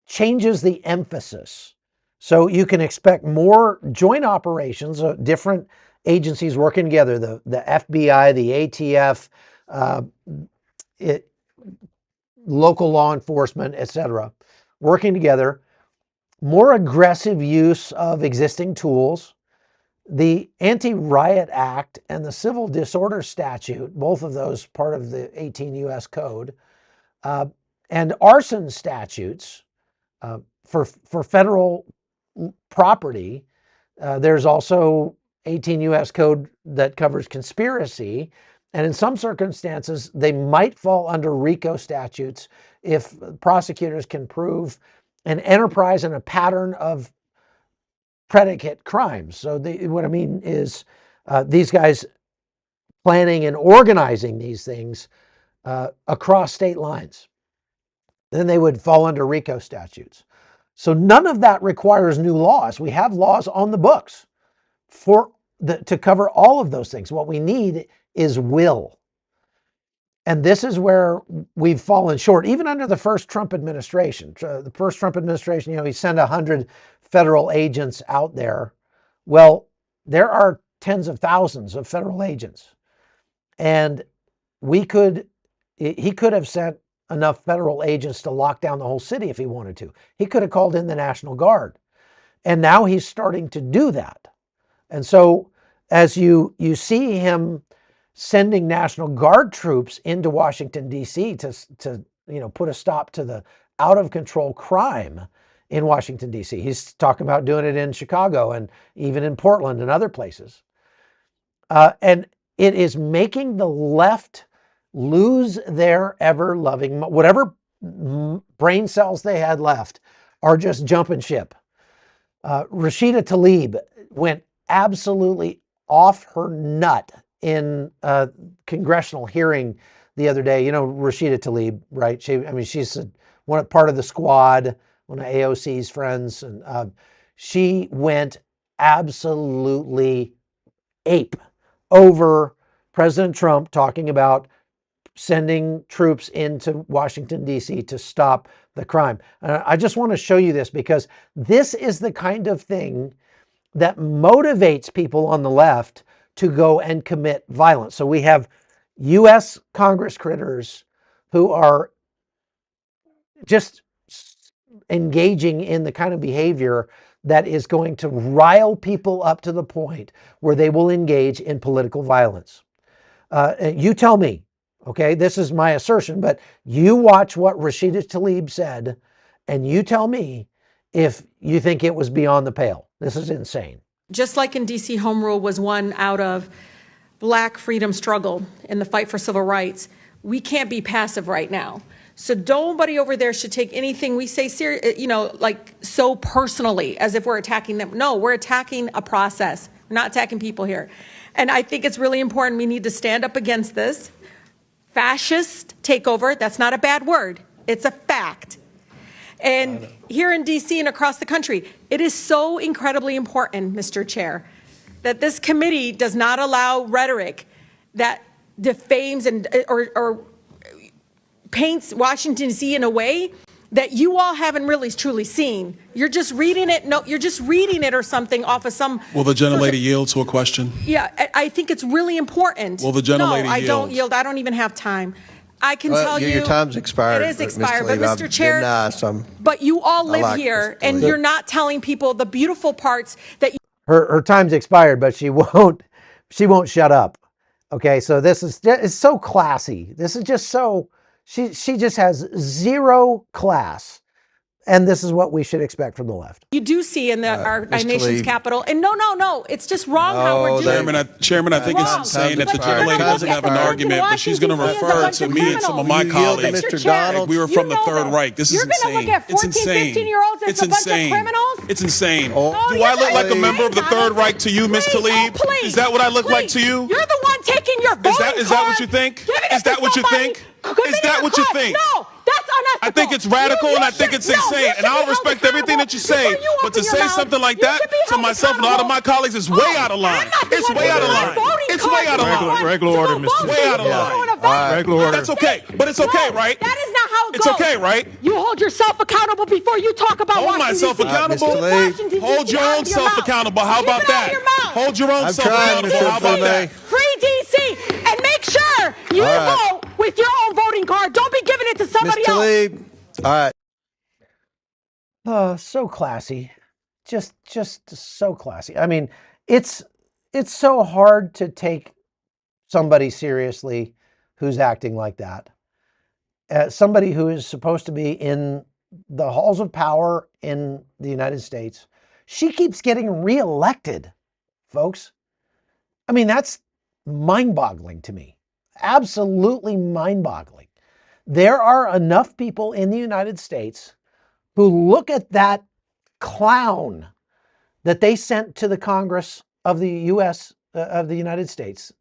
changes the emphasis. So you can expect more joint operations, different agencies working together, the FBI, the ATF, local law enforcement, etc., working together, more aggressive use of existing tools. The Anti-Riot Act and the Civil Disorder Statute, both of those part of the 18 U.S. Code, and arson statutes for federal property. There's also 18 U.S. Code that covers conspiracy. And in some circumstances, they might fall under RICO statutes if prosecutors can prove an enterprise and a pattern of predicate crimes. So what I mean is these guys planning and organizing these things across state lines. Then they would fall under RICO statutes. So none of that requires new laws. We have laws on the books to cover all of those things. What we need is will. And this is where we've fallen short, even under the first Trump administration. The first Trump administration, he sent 100 federal agents out there. Well, there are tens of thousands of federal agents. And we could he could have sent enough federal agents to lock down the whole city if he wanted to. He could have called in the National Guard. And now he's starting to do that. And so as you see him sending National Guard troops into Washington, D.C. to put a stop to the out of control crime in Washington, D.C. He's talking about doing it in Chicago and even in Portland and other places. And it is making the left lose their ever-loving, whatever brain cells they had left are just jumping ship. Rashida Tlaib went absolutely off her nut in a congressional hearing the other day. You know Rashida Tlaib, right? She's part of the squad, one of AOC's friends, and she went absolutely ape over President Trump talking about sending troops into Washington, D.C. to stop the crime. I just want to show you this because this is the kind of thing that motivates people on the left to go and commit violence. So we have U.S. Congress critters who are just engaging in the kind of behavior that is going to rile people up to the point where they will engage in political violence. You tell me, okay, this is my assertion, but you watch what Rashida Tlaib said and you tell me if you think it was beyond the pale. This is insane. Just like in DC, home rule was won out of Black freedom struggle in the fight for civil rights. We can't be passive right now. So nobody over there should take anything we say so personally as if we're attacking them. No, we're attacking a process. We're not attacking people here. And I think it's really important. We need to stand up against this fascist takeover. That's not a bad word. It's a fact. And here in DC and across the country, it is so incredibly important, Mr. Chair, that this committee does not allow rhetoric that defames or paints Washington, D.C. in a way that you all haven't really truly seen. You're just reading it. No, you're just reading it or something off of some. Will the gentlelady yield to a question? Yeah, I think it's really important. Will the gentlelady yield? No, I don't yield. I don't even have time. I can tell you. Your time's expired. It is expired, but Mr. Chair, nice. but you all live here, and you're not telling people the beautiful parts that you. Her time's expired, but she won't shut up. Okay, so it's so classy. This is just so. She just has zero class. And this is what we should expect from the left. You do see in our nation's capital. And no, it's just wrong how we're doing it. Chairman, I think it's insane that the gentlelady doesn't have an argument, but she's going to refer to me and some of my colleagues. Mr. Donald, we were from the Third Reich. This is insane. You're going to look at 14, 15-year-olds as a bunch of criminals? It's insane. Do I look like a member of the Third Reich to you, Ms. Tlaib? Please. Is that what I look like to you? You're the one taking your voting card. Is that what you think? Is that what you think? Is that what you think? No, that's unethical. I think it's radical and I think it's insane. And I'll respect everything that you say. But to say something like that to myself and a lot of my colleagues is way out of line. It's way out of line. It's way out of line. Regular order, Mr. Way out of line. Regular order. That's okay. But it's okay, right? That is not how it goes. It's okay, right? You hold yourself accountable before you talk about Hold myself accountable. Hold your own self accountable. How about that? Hold your own self accountable. How about that? Free DC and make sure you vote with your own voting card. Don't be giving it to somebody else. Tlaib. All right. Oh, so classy. Just so classy. I mean, it's so hard to take somebody seriously who's acting like that. Somebody who is supposed to be in the halls of power in the United States. She keeps getting reelected, folks. I mean, that's mind-boggling to me. Absolutely mind-boggling. There are enough people in the United States who look at that clown that they sent to the Congress of the U.S. Of the United States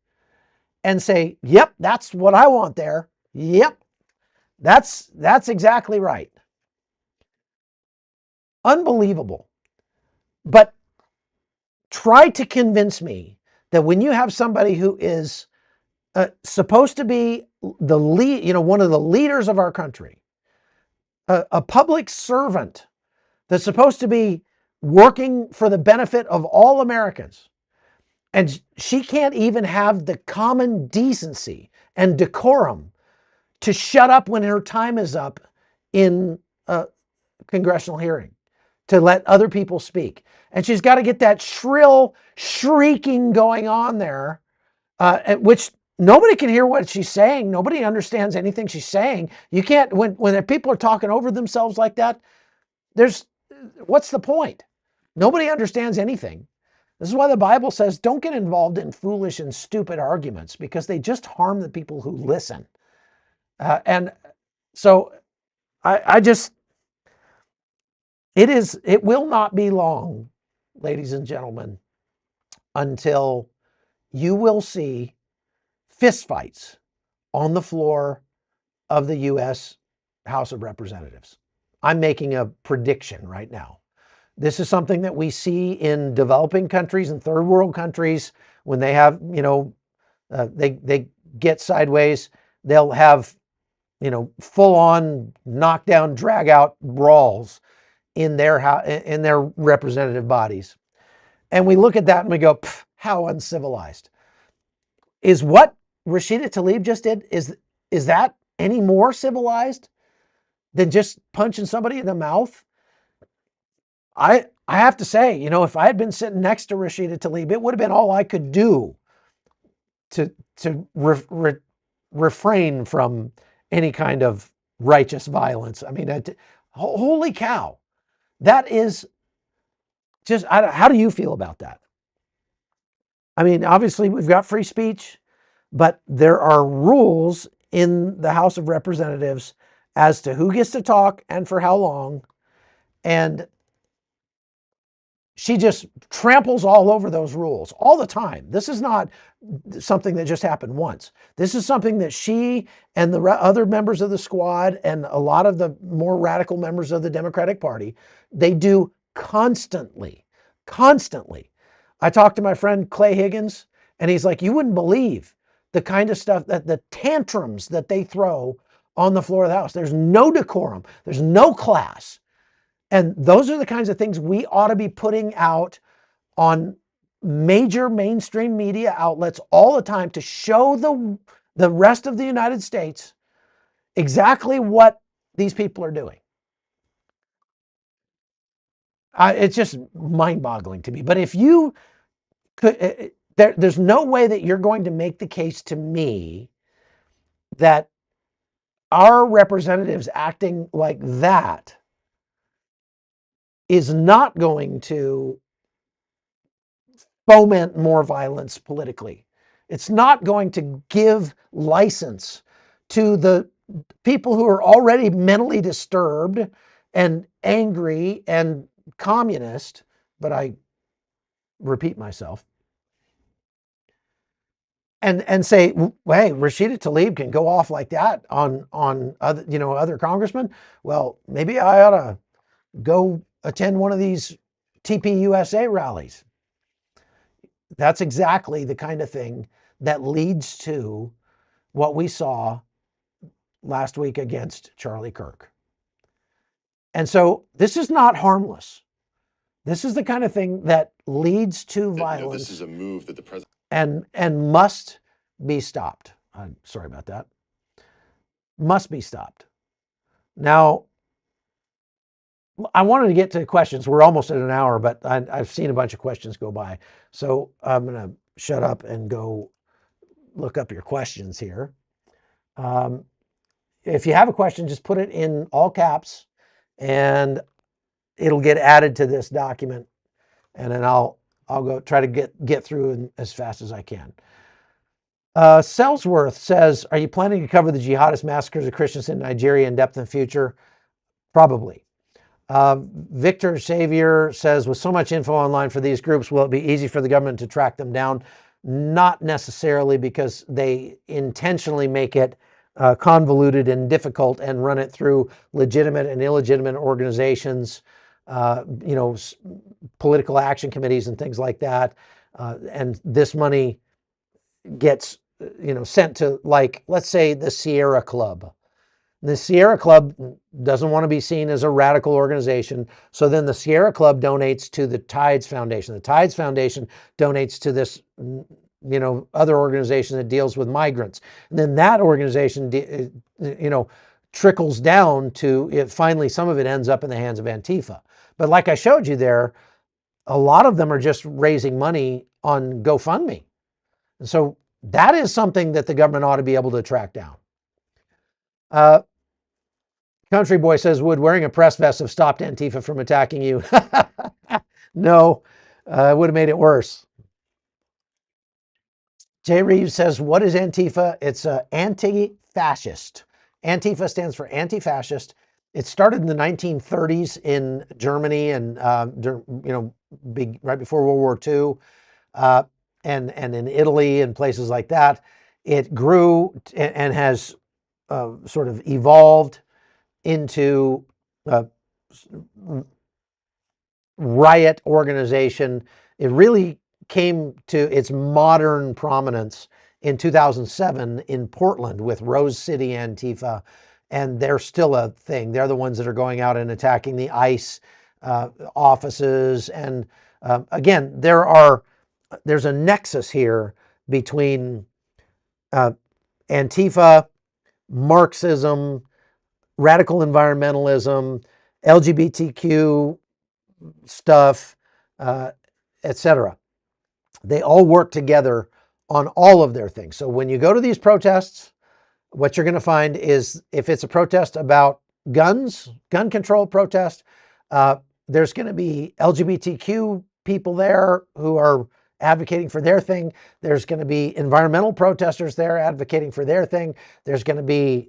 and say, yep, that's what I want there. Yep, that's exactly right. Unbelievable. But try to convince me that when you have somebody who is supposed to be the lead, one of the leaders of our country, a public servant that's supposed to be working for the benefit of all Americans, and she can't even have the common decency and decorum to shut up when her time is up in a congressional hearing, to let other people speak. And she's got to get that shrill shrieking going on there, at which nobody can hear what she's saying. Nobody understands anything she's saying. You can't, when people are talking over themselves like that, what's the point? Nobody understands anything. This is why the Bible says don't get involved in foolish and stupid arguments, because they just harm the people who listen. And so it will not be long, ladies and gentlemen, until you will see fistfights on the floor of the U.S. House of Representatives. I'm making a prediction right now. This is something that we see in developing countries and third world countries when they have, they get sideways. They'll have, full on knockdown, drag out brawls in their representative bodies. And we look at that and we go, how uncivilized. Is what Rashida Tlaib just did, is that any more civilized than just punching somebody in the mouth? I have to say, if I had been sitting next to Rashida Tlaib, it would have been all I could do to refrain from any kind of righteous violence. I mean, holy cow. That is just, how do you feel about that? I mean, obviously we've got free speech, but there are rules in the House of Representatives as to who gets to talk and for how long. And she just tramples all over those rules all the time. This is not something that just happened once. This is something that she and the other members of the squad and a lot of the more radical members of the Democratic Party, they do constantly. I talked to my friend Clay Higgins, and he's like, you wouldn't believe the kind of stuff, that the tantrums that they throw on the floor of the House. There's no decorum. There's no class. And those are the kinds of things we ought to be putting out on major mainstream media outlets all the time to show the rest of the United States exactly what these people are doing. It's just mind-boggling to me. But if you could, there's no way that you're going to make the case to me that our representatives acting like that is not going to foment more violence politically. It's not going to give license to the people who are already mentally disturbed and angry and communist, but I repeat myself, and say, hey, Rashida Tlaib can go off like that on other congressmen. Well, maybe I ought to go attend one of these TPUSA rallies. That's exactly the kind of thing that leads to what we saw last week against Charlie Kirk. And so this is not harmless. This is the kind of thing that leads to violence. This is a move that the president and must be stopped. I'm sorry about that. Must be stopped. Now, I wanted to get to questions. We're almost at an hour, but I've seen a bunch of questions go by. So I'm going to shut up and go look up your questions here. If you have a question, just put it in all caps and it'll get added to this document. And then I'll go try to get through as fast as I can. Selsworth says, are you planning to cover the jihadist massacres of Christians in Nigeria in depth in the future? Probably. Victor Xavier says, with so much info online for these groups, will it be easy for the government to track them down? Not necessarily, because they intentionally make it convoluted and difficult and run it through legitimate and illegitimate organizations, political action committees and things like that. And this money gets, sent to, like, let's say the Sierra Club. The Sierra Club doesn't want to be seen as a radical organization. So then the Sierra Club donates to the Tides Foundation. The Tides Foundation donates to this other organization that deals with migrants. And then that organization, trickles down to it. Finally, some of it ends up in the hands of Antifa. But like I showed you there, a lot of them are just raising money on GoFundMe. And so that is something that the government ought to be able to track down. Country Boy says, would wearing a press vest have stopped Antifa from attacking you? No, it would have made it worse. Jay Reeves says, what is Antifa? It's anti-fascist. Antifa stands for anti-fascist. It started in the 1930s in Germany and, right before World War II, and in Italy and places like that. It grew and has sort of evolved into a riot organization. It really came to its modern prominence in 2007 in Portland with Rose City Antifa, and they're still a thing. They're the ones that are going out and attacking the ICE offices. And again, there's a nexus here between Antifa, Marxism, radical environmentalism, LGBTQ stuff, etc. They all work together on all of their things. So when you go to these protests, what you're going to find is if it's a protest about guns, gun control protest, there's going to be LGBTQ people there who are advocating for their thing. There's going to be environmental protesters there advocating for their thing. There's going to be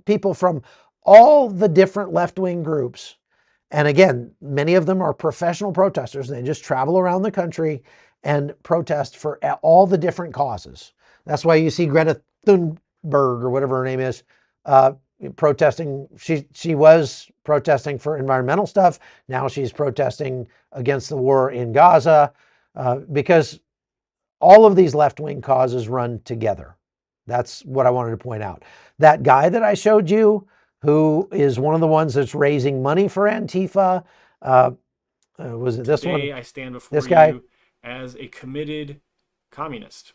people from all the different left-wing groups. And again, many of them are professional protesters. They just travel around the country and protest for all the different causes. That's why you see Greta Thunberg, or whatever her name is, protesting. She was protesting for environmental stuff. Now she's protesting against the war in Gaza, because all of these left-wing causes run together. That's what I wanted to point out. That guy that I showed you, who is one of the ones that's raising money for Antifa, was it this Today, one? I stand before this guy? you as a committed communist.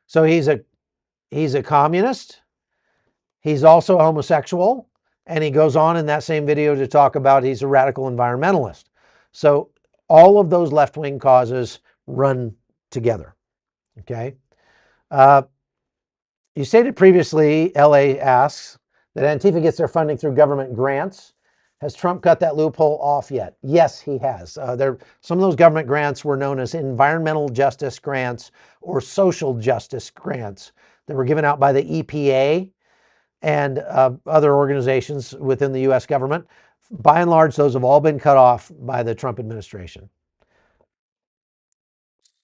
So he's a communist. He's also a homosexual. And he goes on in that same video to talk about he's a radical environmentalist. So all of those left-wing causes run together. Okay. You stated previously, LA asks, that Antifa gets their funding through government grants. Has Trump cut that loophole off yet? Yes, he has. Some of those government grants were known as environmental justice grants or social justice grants that were given out by the EPA and other organizations within the U.S. government. By and large, those have all been cut off by the Trump administration.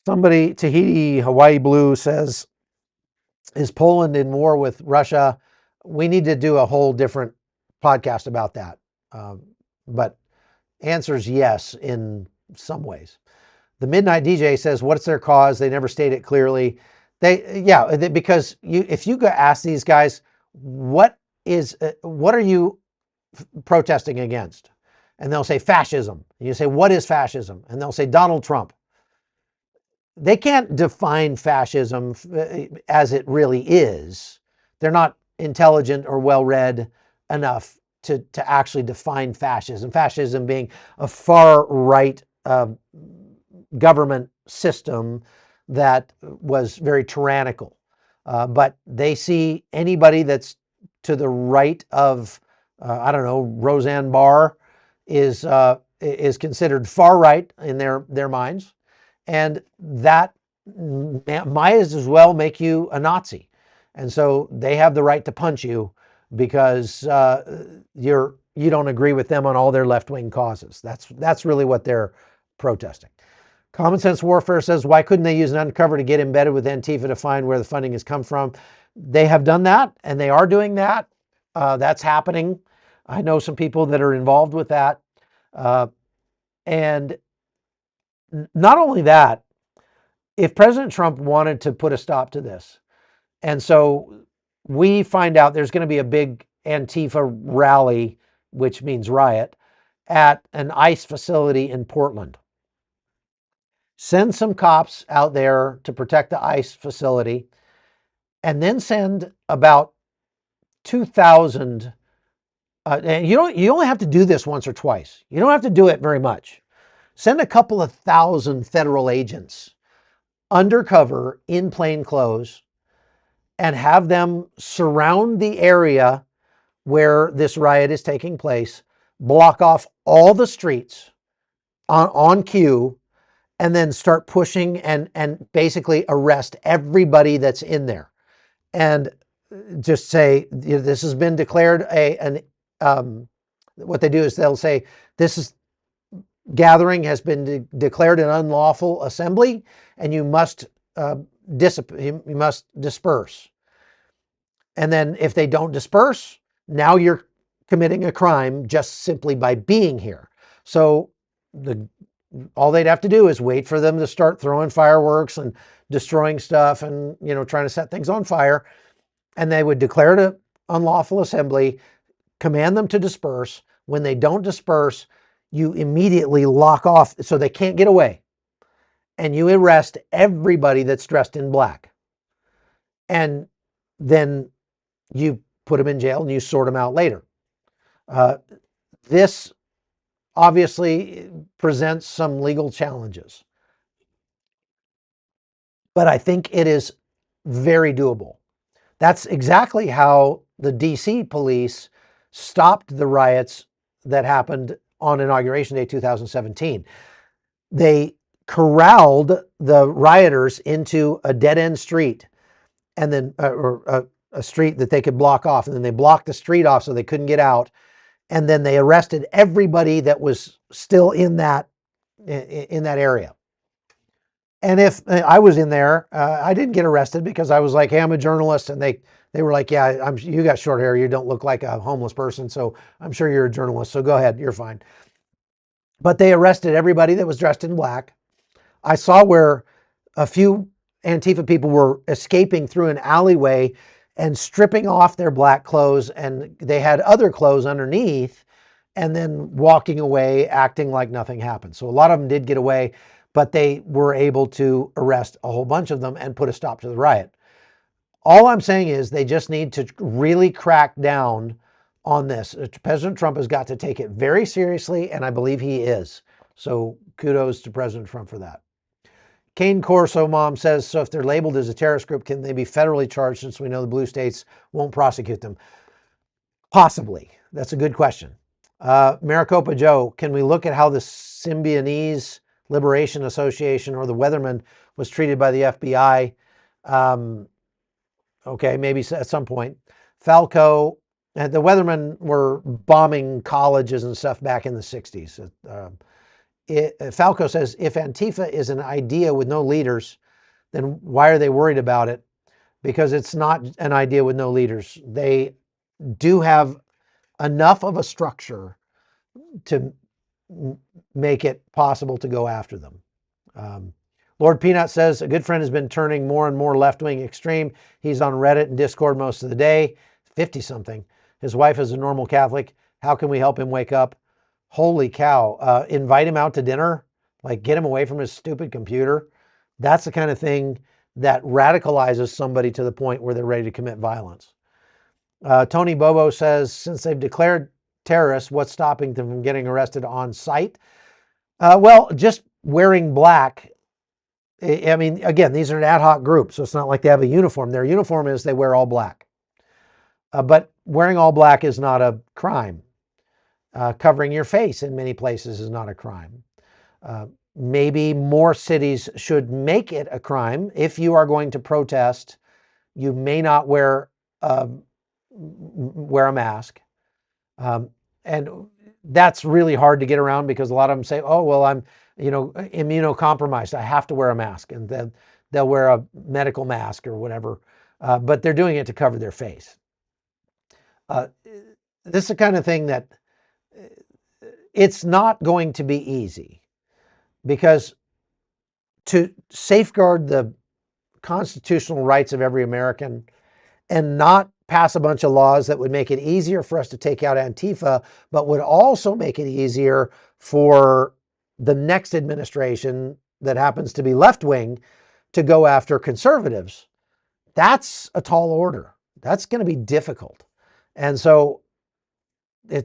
Somebody, Tahiti Hawaii Blue, says, is Poland in war with Russia? We need to do a whole different podcast about that. But answer's yes in some ways. The Midnight DJ says, what's their cause? They never state it clearly. Because if you go ask these guys, what are you protesting against? And they'll say fascism. And you say, what is fascism? And they'll say Donald Trump. They can't define fascism as it really is. They're not intelligent or well-read enough to actually define fascism. Fascism being a far-right government system that was very tyrannical. But they see anybody that's to the right of, Roseanne Barr is considered far-right in their minds. And that might as well make you a Nazi. And so they have the right to punch you because you don't agree with them on all their left-wing causes. That's really what they're protesting. Common Sense Warfare says, why couldn't they use an undercover to get embedded with Antifa to find where the funding has come from? They have done that, and they are doing that. That's happening. I know some people that are involved with that. And not only that, if President Trump wanted to put a stop to this, and so we find out there's going to be a big Antifa rally, which means riot, at an ICE facility in Portland. send some cops out there to protect the ICE facility, and then send about 2,000. And you only have to do this once or twice. You don't have to do it very much. Send a couple of thousand federal agents undercover in plain clothes and have them surround the area where this riot is taking place, block off all the streets on cue, and then start pushing and basically arrest everybody that's in there. And just say, this has been declared what they do is they'll say, this gathering has been declared an unlawful assembly, and you must disperse. And then if they don't disperse, now you're committing a crime just simply by being here. So all they'd have to do is wait for them to start throwing fireworks and destroying stuff and, trying to set things on fire. And they would declare it an unlawful assembly, command them to disperse. When they don't disperse, you immediately lock off so they can't get away. And you arrest everybody that's dressed in black. And then you put them in jail and you sort them out later. This obviously presents some legal challenges, but I think it is very doable. That's exactly how the DC police stopped the riots that happened on Inauguration Day 2017. They corralled the rioters into a dead-end street, and then a street that they could block off, and then they blocked the street off so they couldn't get out, and then they arrested everybody that was still in that area. And if I was in there, I didn't get arrested because I was like, hey, I'm a journalist, and they were like, yeah, you got short hair, you don't look like a homeless person, so I'm sure you're a journalist, so go ahead, you're fine. But they arrested everybody that was dressed in black. I saw where a few Antifa people were escaping through an alleyway and stripping off their black clothes, and they had other clothes underneath, and then walking away acting like nothing happened. So a lot of them did get away, but they were able to arrest a whole bunch of them and put a stop to the riot. All I'm saying is they just need to really crack down on this. President Trump has got to take it very seriously, and I believe he is. So kudos to President Trump for that. Kane Corso Mom says, so if they're labeled as a terrorist group, can they be federally charged since we know the blue states won't prosecute them? Possibly. That's a good question. Maricopa Joe, can we look at how the Symbionese Liberation Association or the Weathermen was treated by the FBI? Okay, maybe at some point. Falco, the Weathermen were bombing colleges and stuff back in the 60s. Falco says, if Antifa is an idea with no leaders, then why are they worried about it? Because it's not an idea with no leaders. They do have enough of a structure to make it possible to go after them. Lord Peanut says, a good friend has been turning more and more left-wing extreme. He's on Reddit and Discord most of the day, 50-something. His wife is a normal Catholic. How can we help him wake up? Holy cow. Invite him out to dinner, like get him away from his stupid computer. That's the kind of thing that radicalizes somebody to the point where they're ready to commit violence. Tony Bobo says, since they've declared terrorists, what's stopping them from getting arrested on site? Well, just wearing black. I mean, again, these are an ad hoc group, so it's not like they have a uniform. Their uniform is they wear all black. But wearing all black is not a crime. Covering your face in many places is not a crime. Maybe more cities should make it a crime. If you are going to protest, you may not wear a mask. And that's really hard to get around because a lot of them say, oh, well, I'm immunocompromised. I have to wear a mask. And then they'll wear a medical mask or whatever. But they're doing it to cover their face. This is the kind of thing that it's not going to be easy, because to safeguard the constitutional rights of every American and not pass a bunch of laws that would make it easier for us to take out Antifa, but would also make it easier for the next administration that happens to be left-wing to go after conservatives. That's a tall order. That's going to be difficult. And so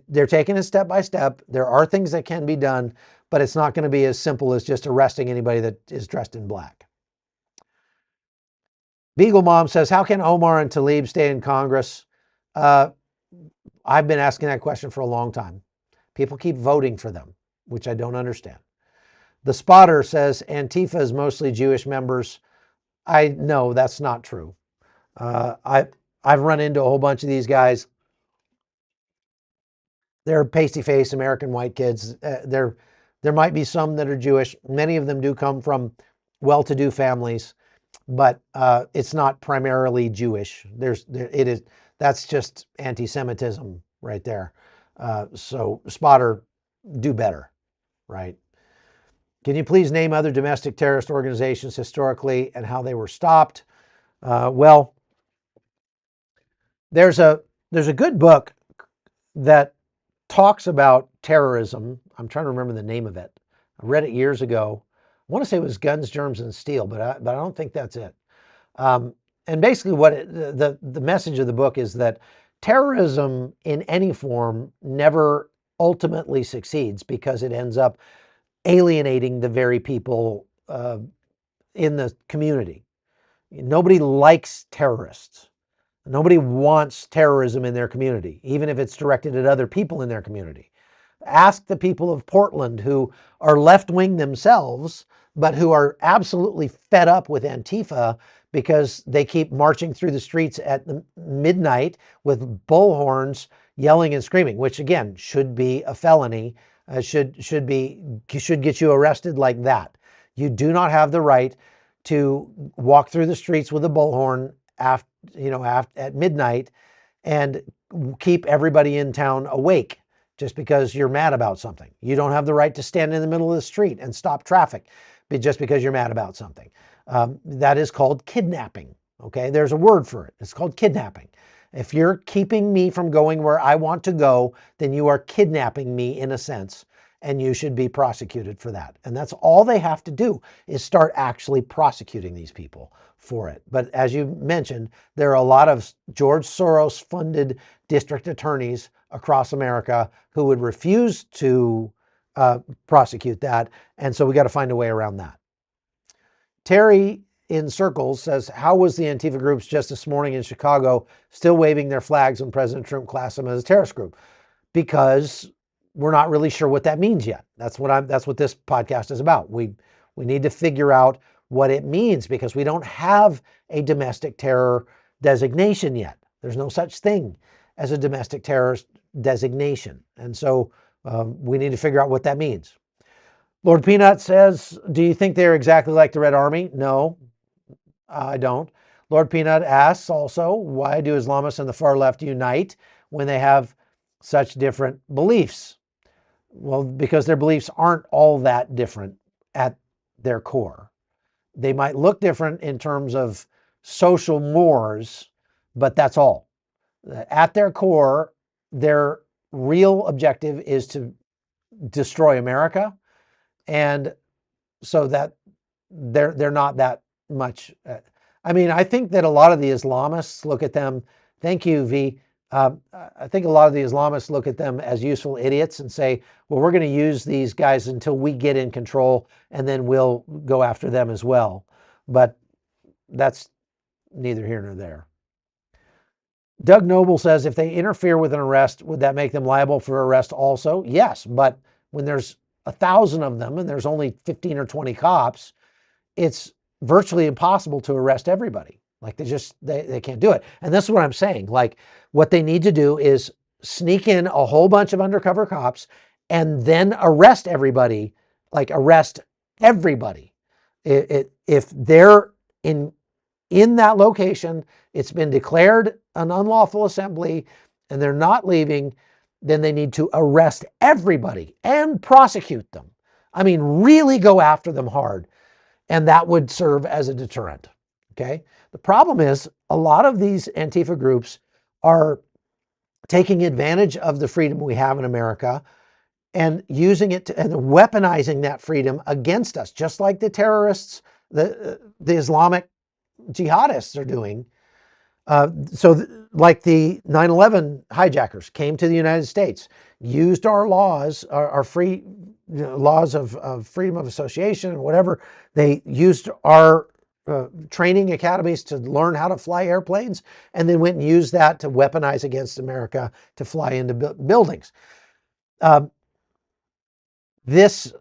they're taking it step by step. There are things that can be done, but it's not going to be as simple as just arresting anybody that is dressed in black. Beagle Mom says, how can Omar and Tlaib stay in Congress? I've been asking that question for a long time. People keep voting for them, which I don't understand. The Spotter says, Antifa is mostly Jewish members. I know that's not true. I've run into a whole bunch of these guys. They're pasty-faced American white kids. There might be some that are Jewish. Many of them do come from well-to-do families, but it's not primarily Jewish. That's just anti-Semitism right there. So Spotter, do better, right? Can you please name other domestic terrorist organizations historically and how they were stopped? Well, there's a good book that talks about terrorism. I'm trying to remember the name of it. I read it years ago. I want to say it was Guns, Germs, and Steel, but I don't think that's it. And basically what the message of the book is that terrorism in any form never ultimately succeeds because it ends up alienating the very people in the community. Nobody likes terrorists. Nobody wants terrorism in their community, even if it's directed at other people in their community. Ask the people of Portland who are left-wing themselves, but who are absolutely fed up with Antifa because they keep marching through the streets at midnight with bullhorns yelling and screaming, which again should be a felony, should get you arrested like that. You do not have the right to walk through the streets with a bullhorn at midnight and keep everybody in town awake just because you're mad about something. You don't have the right to stand in the middle of the street and stop traffic just because you're mad about something. That is called kidnapping. Okay, there's a word for it. It's called kidnapping. If you're keeping me from going where I want to go, then you are kidnapping me in a sense, and you should be prosecuted for that. And that's all they have to do is start actually prosecuting these people for it. But as you mentioned, there are a lot of George Soros funded district attorneys across America who would refuse to prosecute that. And so we got to find a way around that. Terry in Circles says, how was the Antifa groups just this morning in Chicago still waving their flags when President Trump classed them as a terrorist group? Because we're not really sure what that means yet. That's what this podcast is about. We need to figure out what it means because we don't have a domestic terror designation yet. There's no such thing as a domestic terrorist designation. And so we need to figure out what that means. Lord Peanut says, do you think they're exactly like the Red Army? No, I don't. Lord Peanut asks also, why do Islamists and the far left unite when they have such different beliefs? Well, because their beliefs aren't all that different at their core. They might look different in terms of social mores, but that's all. At their core, their real objective is to destroy America. And so that they're not that much. I mean, I think that a lot of the Islamists look at them, thank you, V. I think a lot of the Islamists look at them as useful idiots and say, well, we're going to use these guys until we get in control and then we'll go after them as well. But that's neither here nor there. Doug Noble says, if they interfere with an arrest, would that make them liable for arrest also? Yes, but when there's 1,000 of them and there's only 15 or 20 cops, it's virtually impossible to arrest everybody. Like they can't do it. And this is what I'm saying. Like what they need to do is sneak in a whole bunch of undercover cops and then arrest everybody, like arrest everybody. If they're in that location, it's been declared an unlawful assembly and they're not leaving, then they need to arrest everybody and prosecute them. I mean, really go after them hard. And that would serve as a deterrent. Okay. The problem is a lot of these Antifa groups are taking advantage of the freedom we have in America and using it and weaponizing that freedom against us, just like the terrorists, the Islamic jihadists are doing. Like the 9/11 hijackers came to the United States, used our laws, our free laws of freedom of association and whatever. They used our training academies to learn how to fly airplanes, and then went and used that to weaponize against America to fly into buildings. This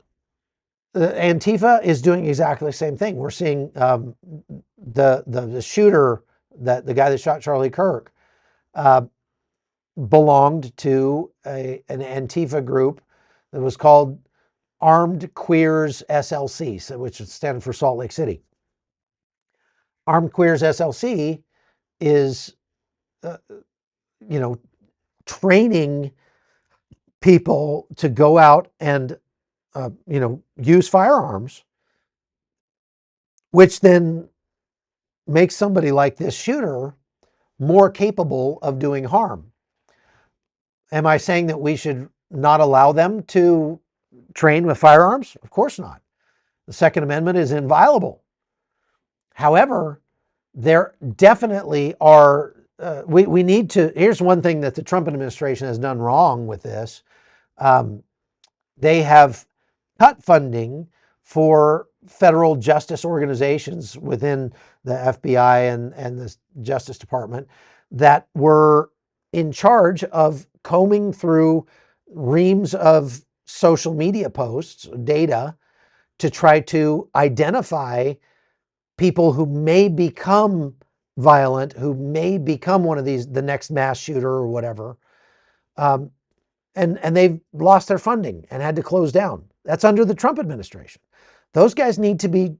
Antifa is doing exactly the same thing. We're seeing the shooter, that the guy that shot Charlie Kirk, belonged to an Antifa group that was called Armed Queers SLC, which stands for Salt Lake City. Armed Queers SLC is, training people to go out and, use firearms, which then makes somebody like this shooter more capable of doing harm. Am I saying that we should not allow them to train with firearms? Of course not. The Second Amendment is inviolable. However, there definitely are, we need to, here's one thing that the Trump administration has done wrong with this. They have cut funding for federal justice organizations within the FBI and the Justice Department that were in charge of combing through reams of social media posts, data, to try to identify people who may become violent, who may become one of these, the next mass shooter or whatever. And they've lost their funding and had to close down. That's under the Trump administration. Those guys need to be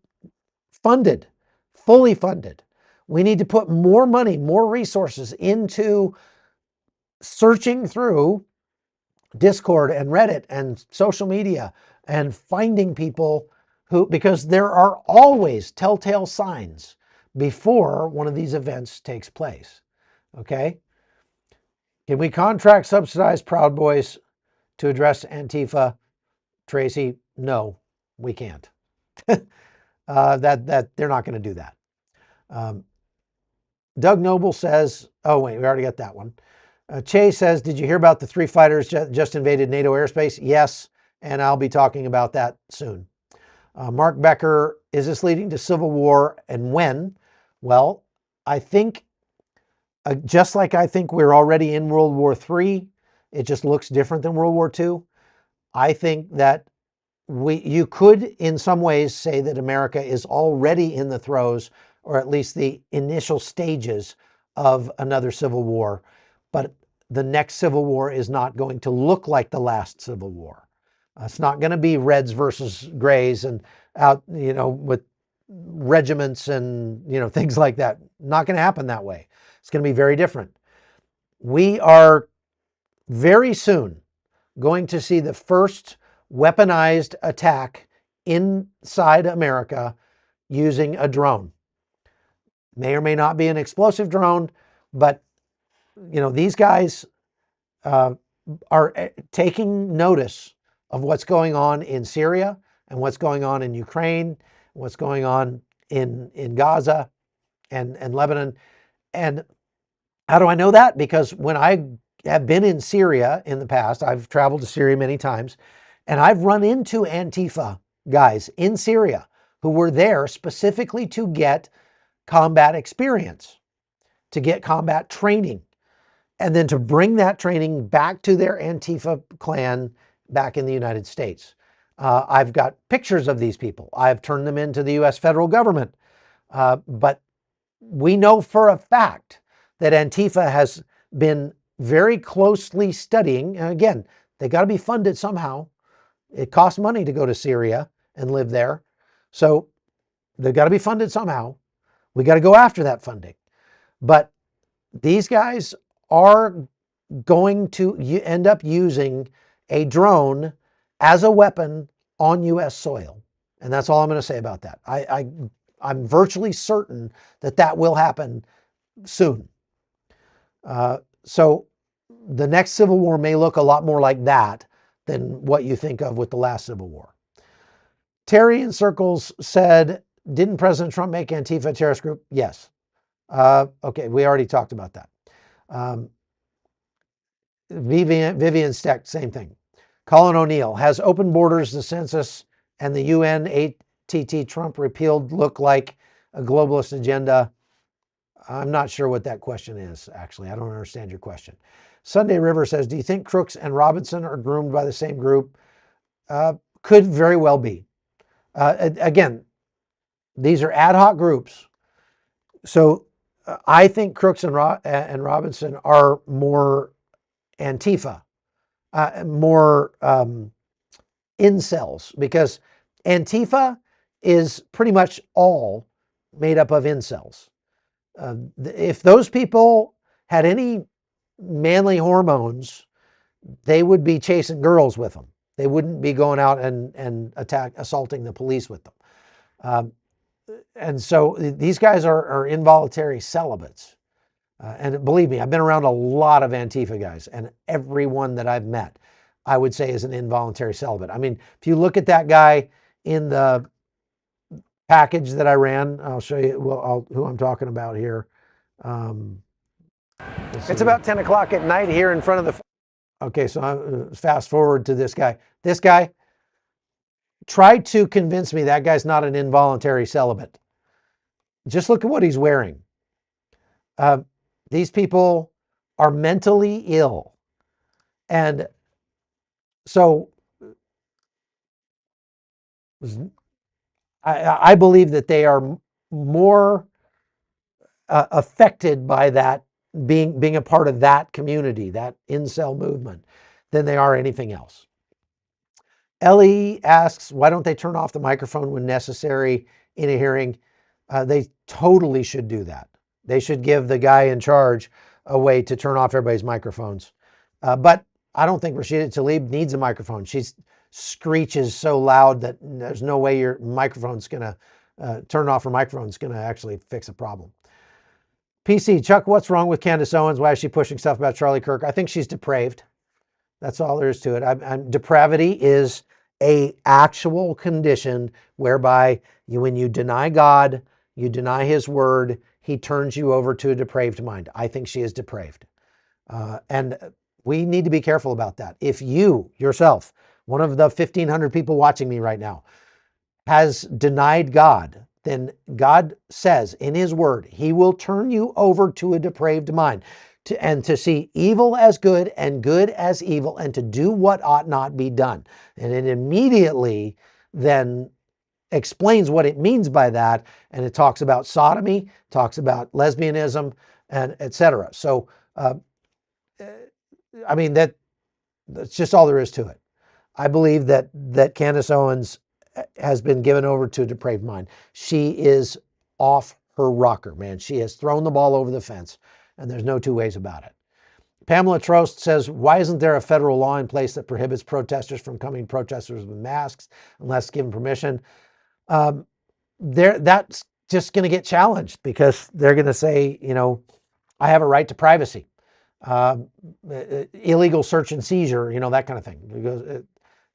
funded, fully funded. We need to put more money, more resources into searching through Discord and Reddit and social media and finding people who, because there are always telltale signs before one of these events takes place. Okay? Can we contract subsidized Proud Boys to address Antifa, Tracy? No, we can't. That they're not going to do that. Doug Noble says, oh wait, we already got that one. Chase says, did you hear about the 3 fighters just invaded NATO airspace? Yes, and I'll be talking about that soon. Mark Becker, is this leading to civil war, and when? Well, I think, just like I think we're already in World War III, it just looks different than World War II. I think that you could in some ways say that America is already in the throes, or at least the initial stages of another civil war. But the next civil war is not going to look like the last civil war. It's not going to be Reds versus Grays and out, with regiments and, things like that. Not going to happen that way. It's going to be very different. We are very soon going to see the first weaponized attack inside America using a drone. May or may not be an explosive drone, but these guys are taking notice of what's going on in Syria and what's going on in Ukraine, what's going on in Gaza and Lebanon. And how do I know that? Because when I have been in Syria in the past, I've traveled to Syria many times, and I've run into Antifa guys in Syria who were there specifically to get combat experience, to get combat training, and then to bring that training back to their Antifa clan back in the United States. I've got pictures of these people. I've turned them into the US federal government. But we know for a fact that Antifa has been very closely studying. And again, they got to be funded somehow. It costs money to go to Syria and live there. So they've got to be funded somehow. We got to go after that funding. But these guys are going to end up using a drone as a weapon on US soil. And that's all I'm going to say about that. I'm virtually certain that that will happen soon. So the next civil war may look a lot more like that than what you think of with the last Civil War. Terry in Circles said, didn't President Trump make Antifa a terrorist group? Yes. Okay, we already talked about that. Vivian Steck, same thing. Colin O'Neill, has open borders, the census, and the UN ATT Trump repealed look like a globalist agenda? I'm not sure what that question is, actually. I don't understand your question. Sunday River says, do you think Crooks and Robinson are groomed by the same group? Could very well be. Again, these are ad hoc groups. So I think Crooks and Robinson are more Antifa, more incels, because Antifa is pretty much all made up of incels. If those people had any manly hormones, they would be chasing girls with them. They wouldn't be going out and assaulting the police with them. And so these guys are involuntary celibates. And believe me, I've been around a lot of Antifa guys, and everyone that I've met, I would say, is an involuntary celibate. I mean, if you look at that guy in the package that I ran, I'll show you who I'm talking about here. It's about 10 o'clock at night here in front of the... Okay, so I'm fast forward to this guy. This guy tried to convince me that guy's not an involuntary celibate. Just look at what he's wearing. These people are mentally ill. And so I believe that they are more affected by that, being a part of that community, that incel movement, than they are anything else. Ellie asks, why don't they turn off the microphone when necessary in a hearing? They totally should do that. They should give the guy in charge a way to turn off everybody's microphones. But I don't think Rashida Tlaib needs a microphone. She screeches so loud that there's no way your microphone's going to turn off her microphone's going to actually fix a problem. PC, Chuck, what's wrong with Candace Owens? Why is she pushing stuff about Charlie Kirk? I think she's depraved. That's all there is to it. Depravity is an actual condition whereby when you deny God, you deny his word, he turns you over to a depraved mind. I think she is depraved. And we need to be careful about that. If you yourself, one of the 1,500 people watching me right now, has denied God, then God says in his word, he will turn you over to a depraved mind and to see evil as good and good as evil and to do what ought not be done. And it immediately then explains what it means by that. And it talks about sodomy, talks about lesbianism, and etc. So, I mean, that's just all there is to it. I believe that Candace Owens has been given over to a depraved mind. She is off her rocker, man. She has thrown the ball over the fence, and there's no two ways about it. Pamela Trost says, why isn't there a federal law in place that prohibits protesters from coming protesters with masks unless given permission? That's just going to get challenged because they're going to say, you know, I have a right to privacy. Illegal search and seizure, you know, that kind of thing. Because,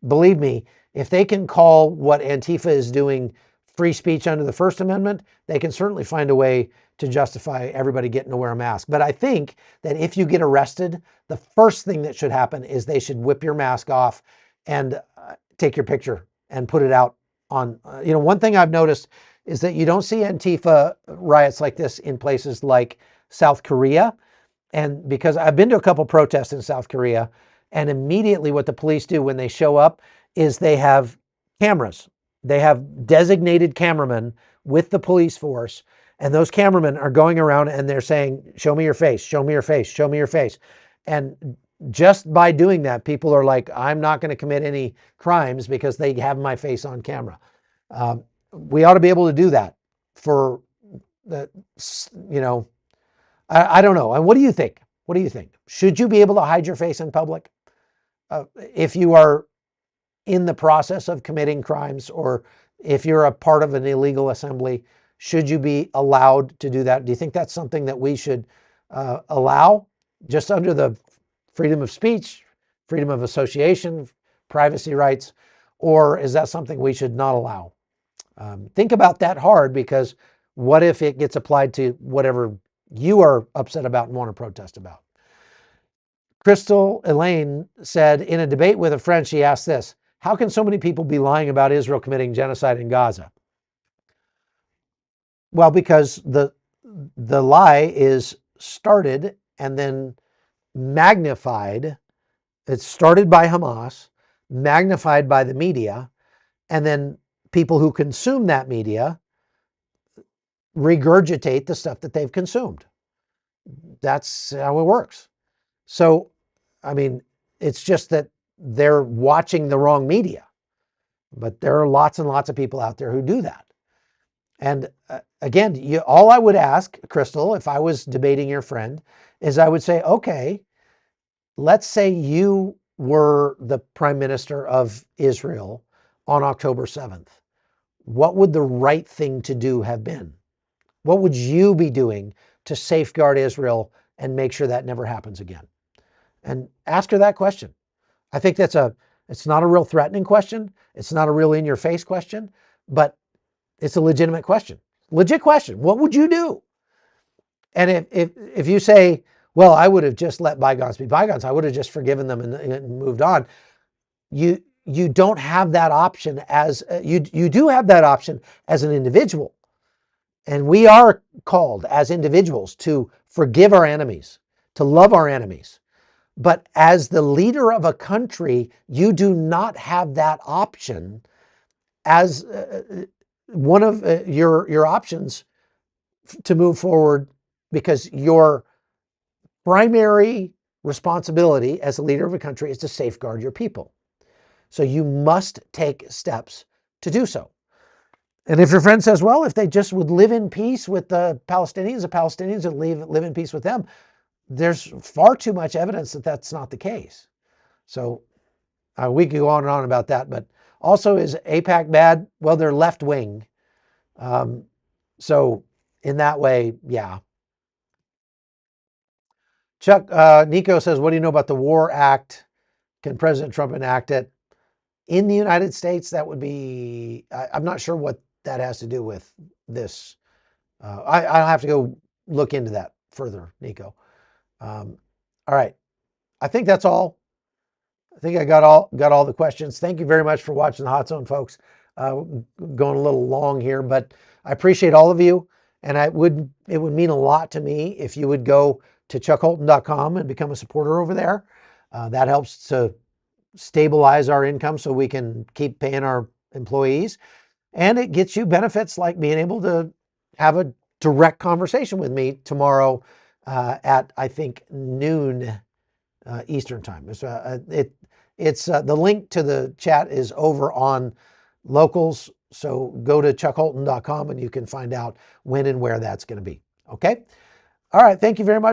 believe me, if they can call what Antifa is doing free speech under the First Amendment, they can certainly find a way to justify everybody getting to wear a mask. But I think that if you get arrested, the first thing that should happen is they should whip your mask off and take your picture and put it out on, you know, one thing I've noticed is that you don't see Antifa riots like this in places like South Korea. And because I've been to a couple protests in South Korea, and immediately what the police do when they show up is they have cameras. They have designated cameramen with the police force, and those cameramen are going around and they're saying, show me your face, show me your face, show me your face. And just by doing that, people are like, I'm not going to commit any crimes because they have my face on camera. We ought to be able to do that for the, you know, I don't know. And what do you think? What do you think? Should you be able to hide your face in public if you are in the process of committing crimes, or if you're a part of an illegal assembly? Should you be allowed to do that? Do you think that's something that we should allow just under the freedom of speech, freedom of association, privacy rights, or is that something we should not allow? Think about that hard, because what if it gets applied to whatever you are upset about and want to protest about? Crystal Elaine said, in a debate with a friend, she asked this: how can so many people be lying about Israel committing genocide in Gaza? Well, because the lie is started and then magnified. It's started by Hamas, magnified by the media, and then people who consume that media regurgitate the stuff that they've consumed. That's how it works. So, I mean, it's just that they're watching the wrong media. But there are lots and lots of people out there who do that. And again, all I would ask, Crystal, if I was debating your friend, is I would say, okay, let's say you were the prime minister of Israel on October 7th. What would the right thing to do have been? What would you be doing to safeguard Israel and make sure that never happens again? And ask her that question. I think it's not a real threatening question. It's not a real in-your-face question, but it's a legitimate question. Legit question. What would you do? And if you say, well, I would have just let bygones be bygones, I would have just forgiven them and moved on, you don't have that option as, you do have that option as an individual. And we are called as individuals to forgive our enemies, to love our enemies. But as the leader of a country, you do not have that option as one of your options to move forward, because your primary responsibility as a leader of a country is to safeguard your people. So you must take steps to do so. And if your friend says, well, if they just would live in peace with the Palestinians would live in peace with them, there's far too much evidence that that's not the case. So we could go on and on about that. But also, is AIPAC bad? Well, they're left wing. So in that way, yeah. Chuck, Nico says, what do you know about the War Act? Can President Trump enact it? In the United States, that would be, I'm not sure what that has to do with this. I'll have to go look into that further, Nico. All right. I think that's all. I think I got all the questions. Thank you very much for watching the Hot Zone, folks. Going a little long here, but I appreciate all of you. And it would mean a lot to me if you would go to chuckholton.com and become a supporter over there. That helps to stabilize our income so we can keep paying our employees. And it gets you benefits like being able to have a direct conversation with me tomorrow at, I think, noon Eastern time. So it's the link to the chat is over on Locals. So go to chuckholton.com and you can find out when and where that's going to be. Okay. All right. Thank you very much.